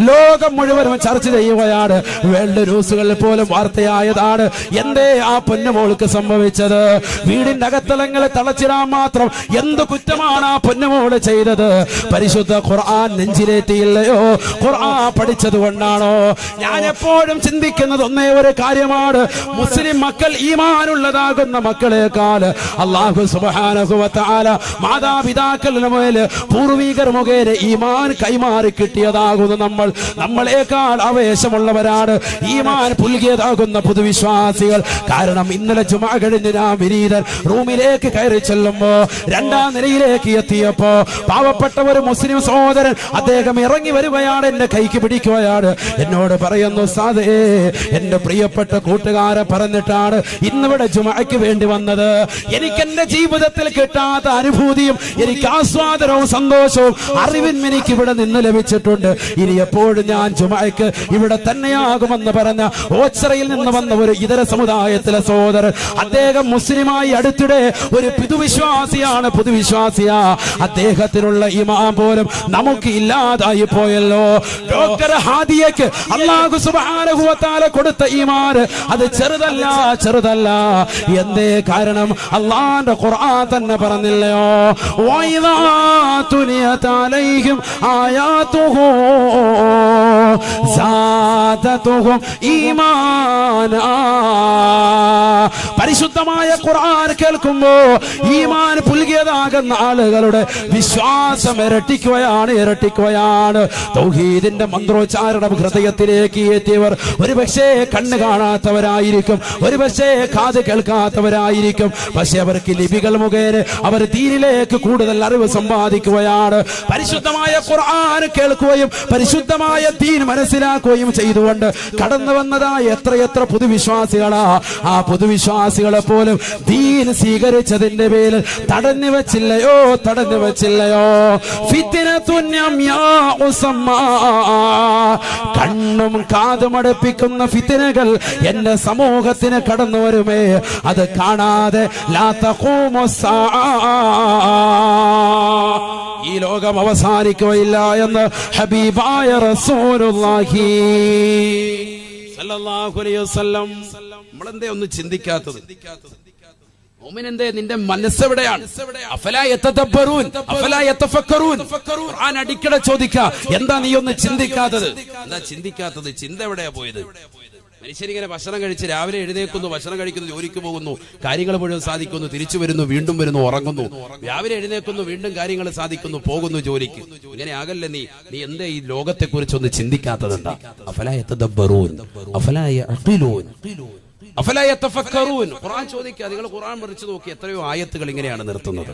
ലോകം മുഴുവനും ചർച്ച ചെയ്യുകയാണ്. വേൾഡ് ന്യൂസുകളിൽ പോലും വാർത്തയായതാണ്. എന്തേ ആ പൊന്നുമോൾക്ക് സംഭവിച്ചത്? വീടിന്റെ അകത്തളങ്ങളെ തളച്ചിടാൻ മാത്രം എന്ത് കുറ്റമാണ് ആ പൊന്നുമോള് ചെയ്തത്? പരിശുദ്ധ ഖുർആൻ നെഞ്ചിലേറ്റിയില്ലയോ? ഖുർആൻ പഠിച്ചത് കൊണ്ടാണോ? ഞാൻ എപ്പോഴും ചിന്തിക്കുന്നത് ഒന്നേ ഒരു കാര്യമാണ്, മുസ്ലിം മക്കൾ ഈമാനുള്ളതാകുന്ന മക്കളെക്കാൾ അല്ലാഹു സുബ്ഹാനഹു വ തആല മാതാപിതാക്കളുടെ മുതൽ പൂർവികർ മുഖേന ഈമാൻ കൈമാറി കിട്ടിയതാകുന്ന നമ്മളെക്കാൾ ആവേശമുള്ളവരാണ് ഈമാൻ പുൽകിയതാകുന്ന പൊതുവിശ്വാസികൾ. കാരണം ഇന്നലെ ജുമാ കഴിഞ്ഞ് ഞാൻ വിനീതൻ റൂമിലേക്ക് കയറി ചെല്ലുമ്പോ രണ്ടാം നിലയിലേക്ക് എത്തിയപ്പോ പാവപ്പെട്ട ഒരു മുസ്ലിം സഹോദരൻ അദ്ദേഹം ഇറങ്ങി വരികയാണ്, എന്റെ കൈക്ക് പിടിക്കുകയാണ്, എന്നോട് പറയുന്നു, സാദേ എന്റെ പ്രിയപ്പെട്ട കൂട്ടുകാരെ പറഞ്ഞിട്ടാണ് ഇന്നിവിടെ ജുമാക്ക് വേണ്ടി വന്നത്. എനിക്ക് എന്റെ ജീവിതത്തിൽ കിട്ടാത്ത അനുഭൂതിയും എനിക്ക് ആസ്വാദനവും സന്തോഷവും അറിവും എനിക്ക് ഇവിടെ നിന്ന് ലഭിച്ചിട്ടുണ്ട്. ഇനി എപ്പോഴും ഞാൻ ജുമാക്ക് ഇവിടെ തന്നെയാകുമെന്ന് പറഞ്ഞ ഓച്ചറയിൽ നിന്ന് വന്ന ഒരു ഇതര സമുദായത്തിലെ സഹോദരൻ, അദ്ദേഹം മുസ്ലിമായി അടുത്തിടെ ഒരു പുതുവിശ്വാസിയാണ്, പുതുവിശ്വാസിയാ. അദ്ദേഹത്തിനുള്ള ഈമാൻ പോലും നമുക്ക് ഇല്ലാതായി പോയല്ലോ. ഡോക്ടർ ഹാദിയക്ക് അല്ലാഹു സുബ്ഹാനഹു വ തആല കൊടുത്ത ഈമാൻ അത് ചെറുതല്ല, ചെറുതല്ല. എന്തേ കാരണം? അല്ലാഹുവിന്റെ ഖുർആൻ തന്നെ പറഞ്ഞില്ലയോ, വഇദാ തുലിയത് അലൈഹിം ആയാതുഹു സാദതുഹും ഈമാനാ. പരിശുദ്ധമായ ഖുർആൻ കേൾക്കുമ്പോ ഈമാൻ പുൽകിയതാകുന്ന ആളുകളുടെ വിശ്വാസം ഇരട്ടിക്കുകയാണ്, ഇരട്ടിക്കുകയാണ്. തൗഹീദിന്റെ മന്ത്രോച്ചാരണം ഹൃദയത്തിലേക്ക് എത്തിയവർ ഒരുപക്ഷേ കണ്ണ് കാണാത്തവരായിരിക്കും, ഒരുപക്ഷേ കാത് കേൾക്കാത്തവരായിരിക്കും. പക്ഷെ അവർക്ക് ലിപികൾ മുഖേന അവർ ദീനിലേക്ക് കൂടുതൽ അറിവ് സമ്പാദിക്കുകയാണ്. പരിശുദ്ധമായ ഖുർആൻ കേൾക്കുകയും പരിശുദ്ധമായ ദീൻ മനസ്സിലാക്കുകയും ചെയ്തുകൊണ്ട് കടന്നു വന്നതായ എത്രയെത്ര പുതുവിശ്വാസികളാ. ആ പുതുവിശ്വാസികളെ പോലും ദീൻ സ്വീകരിച്ചതിന്റെ പേരിൽ തടഞ്ഞു വെച്ചില്ലയോ, തടഞ്ഞു വെച്ചില്ലയോ? ഫിത്നത്തുൻ അംയാഉ സമ്മാ, കണ്ണും കാതുമടപ്പിക്കുന്ന ഫിത്നകൾ എന്റെ സമൂഹത്തിന് കടന്നു വരുമേ, അത് കാണാതെ ലാ തഖൂമു സ്സാഅ, ഈ ലോകം അവസാനിക്കുകയില്ല എന്ന് ഹബീബായ റസൂലുള്ളാഹി സല്ലല്ലാഹു അലൈഹി വസല്ലം. നമ്മളെന്തേ ഒന്ന് ചിന്തിക്കാത്തത്? മുഅ്മിനെന്തേ നിന്റെ മനസ്സെവിടെയാണ്? അഫലാ യതദബ്ബറൂൻ അഫലാ യതഫക്കറൂൻ. ഖുർആൻ അടിക്കടെ ചോദിക്കുക, എന്താ നീ ഒന്ന് ചിന്തിക്കാത്തത്? എന്താ ചിന്തിക്കാത്തത്? ചിന്ത എവിടെയാ പോയത്? മനുഷ്യരിങ്ങനെ ഭക്ഷണം കഴിച്ച് രാവിലെ എഴുന്നേക്കുന്നു, ഭക്ഷണം കഴിക്കുന്നു, ജോലിക്ക് പോകുന്നു, കാര്യങ്ങൾ മുഴുവൻ സാധിക്കുന്നു, തിരിച്ചു വരുന്നു, വീണ്ടും വരുന്നു, ഉറങ്ങുന്നു, രാവിലെ എഴുന്നേക്കുന്നു, വീണ്ടും കാര്യങ്ങൾ സാധിക്കുന്നു, പോകുന്നു ജോലിക്ക്. ഇങ്ങനെ ആകല്ലേ നീ എന്താ ഈ ലോകത്തെ കുറിച്ച് ഒന്ന് ചിന്തിക്കാത്തതെന്താ? അഫലാ യതദബ്ബറൂൻ അഫലാ യഅഖിലൂൻ അഫലാ യതഫക്കറൂൻ. ഖുർആൻ ചോദിക്കുക, നിങ്ങൾ ഖുർആൻ പറിച്ചു നോക്കി, എത്രയോ ആയത്തുകൾ ഇങ്ങനെയാണ് നിർത്തുന്നത്.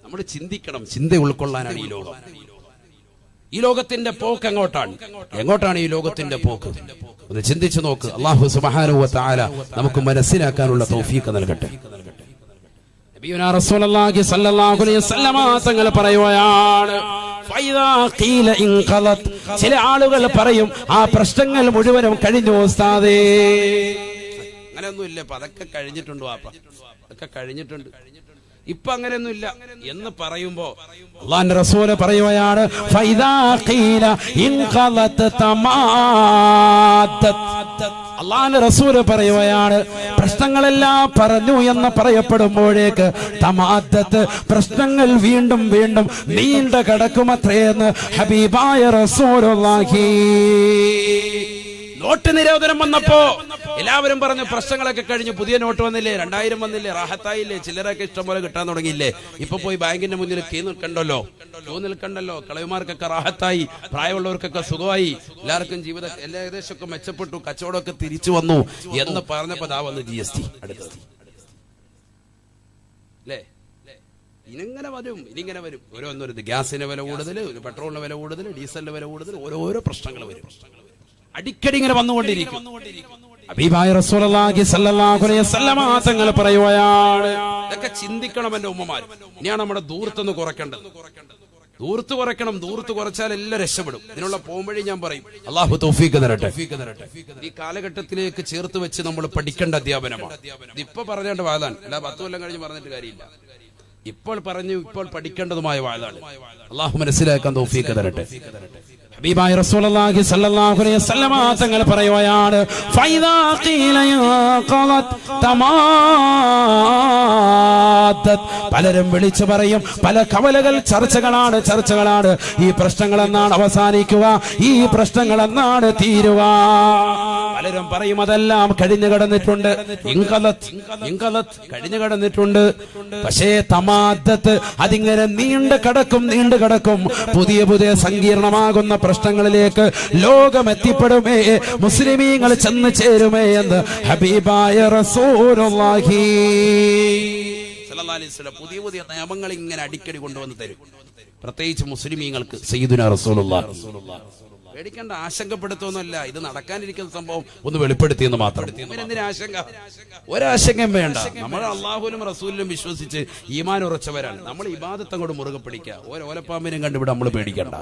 നമ്മൾ ചിന്തിക്കണം, ചിന്ത ഉൾക്കൊള്ളാനാണ് ഈ ലോകം. ഈ ലോകത്തിന്റെ പോക്ക് എങ്ങോട്ടാണ്? എങ്ങോട്ടാണ് ഈ ലോകത്തിന്റെ പോക്ക്? ഒന്ന് ചിന്തിച്ചു നോക്ക്. അല്ലാഹു സുബ്ഹാനഹു വ തആല നമുക്ക് മനസ്സിലാക്കാനുള്ള തൗഫീഖ് നൽകട്ടെ. നബിയുനാ റസൂലുള്ളാഹി സ്വല്ലല്ലാഹു അലൈഹി വസല്ലമ തങ്ങൾ പറയുകയാണ്, ചില ആളുകൾ പറയും ആ പ്രശ്നങ്ങൾ മുഴുവനും കഴിഞ്ഞു ഉസ്താദേ. അങ്ങനെയൊന്നുമില്ല, അപ്പൊ അതൊക്കെ കഴിഞ്ഞിട്ടുണ്ട് വാപ്പ, അതൊക്കെ കഴിഞ്ഞിട്ടുണ്ട്, ഇപ്പൊ അങ്ങനെയൊന്നും ഇല്ല എന്ന് പറയുമ്പോ അല്ലാഹുവിന്റെ റസൂല് പറയുകയാണ് അല്ലാഹുവിന്റെ റസൂല് പറയുകയാണ് പ്രശ്നങ്ങളെല്ലാം പറഞ്ഞു എന്ന് പറയപ്പെടുമ്പോഴേക്ക് തമാദ്ദത്ത്, പ്രശ്നങ്ങൾ വീണ്ടും വീണ്ടും നീണ്ട കിടക്കുമത്രയെന്ന് ഹബീബായ റസൂലുള്ളാഹി. നോട്ട് നിരോധനം വന്നപ്പോ എല്ലാവരും പറഞ്ഞു പ്രശ്നങ്ങളൊക്കെ കഴിഞ്ഞു, പുതിയ നോട്ട് വന്നില്ലേ, 2000 വന്നില്ലേ, റാഹത്തായില്ലേ, ചില്ലറൊക്കെ ഇഷ്ടം പോലെ കിട്ടാൻ തുടങ്ങിയില്ലേ, ഇപ്പൊ പോയി ബാങ്കിന്റെ മുന്നിൽ ക്യൂ നിൽക്കണ്ടല്ലോ, കളവിമാർക്കൊക്കെ റാഹത്തായി, പ്രായമുള്ളവർക്കൊക്കെ സുഖമായി, എല്ലാവർക്കും ജീവിതം ഏകദേശമൊക്കെ മെച്ചപ്പെട്ടു, കച്ചവടമൊക്കെ തിരിച്ചു വന്നു എന്ന് പറഞ്ഞപ്പോ ദാ വന്ന് GST അടുത്തത് അല്ലേ. ഇനിങ്ങനെ വരും ഓരോന്നൊരു ഗ്യാസിന്റെ വില കൂടുതൽ, പെട്രോളിന്റെ വില കൂടുതൽ, ഡീസലിന്റെ വില കൂടുതൽ, ഓരോരോ പ്രശ്നങ്ങൾ വരും, അടിക്കടി ഇങ്ങനെ വന്നുകൊണ്ടിരിക്കും. ഹബീബായ റസൂലുള്ളാഹി സ്വല്ലല്ലാഹു അലൈഹി വസല്ലമ തങ്ങൾ പറയുകയാണ്, ഇതൊക്കെ ചിന്തിക്കണം എന്റെ ഉമ്മമാർ. ഇനിയാണ് നമ്മുടെ ദൂർത്തൊന്ന് കുറയ്ക്കേണ്ടത്, ദൂർത്ത് കുറയ്ക്കണം. ദൂർത്ത് കുറച്ചാൽ എല്ലാം രക്ഷപ്പെടും. ഇതിനുള്ള പോംവഴി ഞാൻ പറയും, അല്ലാഹു തൗഫീഖ് തരട്ടെ. ഈ കാലഘട്ടത്തിലേക്ക് ചേർത്ത് വെച്ച് നമ്മൾ പഠിക്കേണ്ട അധ്യാപനമാണ്. ഇതിപ്പോ പറഞ്ഞേണ്ട വാഴാണ്, അല്ല 10 കൊല്ലം കഴിഞ്ഞ് പറഞ്ഞിട്ട് കാര്യമില്ല. ഇപ്പോൾ പഠിക്കേണ്ടതുമായ വാഴാണ്. അല്ലാഹു മനസ്സിലാക്കാൻ തൗഫീഖ് തരട്ടെ. ഹബീബായ റസൂലുള്ളാഹി സ്വല്ലല്ലാഹു അലൈഹി വസല്ലമ തങ്ങൾ പറയുകയാണ് ഫൈദാ ഖീല ഖളത് തമാദ്ദത്. പലരും വിളിച്ചു പറയും, പല കവലകൾ ചർച്ചകളാണ്. ഈ പ്രശ്നങ്ങൾ എന്നാണ് അവസാനിക്കുക, ഈ പ്രശ്നങ്ങൾ എന്നാണ് തീരുക? പലരും പറയും അതെല്ലാം കഴിഞ്ഞു കടന്നിട്ടുണ്ട്, കഴിഞ്ഞു കടന്നിട്ടുണ്ട്. പക്ഷേ തമാദ്ദത്ത് അതിങ്ങനെ നീണ്ടു കിടക്കും. പുതിയ സങ്കീർണമാകുന്ന പ്രശ്നങ്ങളിലേക്ക് ലോകം എത്തിപ്പെടുമേ, മുസ്ലിമീങ്ങൾ ചെന്ന് ചേരുമേ എന്ന് ഹബീബായ റസൂലുള്ളാഹി സ്വല്ലല്ലാഹു അലൈഹി വസല്ലം പുതിയ നിയമങ്ങൾ ഇങ്ങനെ അടിക്കടി കൊണ്ടുവന്ന് തരും, പ്രത്യേകിച്ച് മുസ്ലിമീങ്ങൾക്ക്. സയ്യിദുനാ റസൂലുള്ളാഹി പേടിക്കേണ്ട, ആശങ്കപ്പെടുത്തൊന്നുമല്ല, ഇത് നടക്കാനിരിക്കുന്ന സംഭവം ഒന്ന് വെളിപ്പെടുത്തിയെന്ന് മാത്രം. എന്തിനാ ആശങ്ക? ഒരാശങ്കയും വേണ്ട. നമ്മൾ അള്ളാഹുവിലും റസൂലിലും വിശ്വസിച്ച് ഈമാൻ ഉറച്ചവരാണ്. നമ്മൾ ഇബാദത്ത് അങ്ങോട്ട് മുറുകെ പിടിക്കുക. ഓലപ്പാമ്പിനും കണ്ടിവിടെ നമ്മൾ പേടിക്കണ്ട.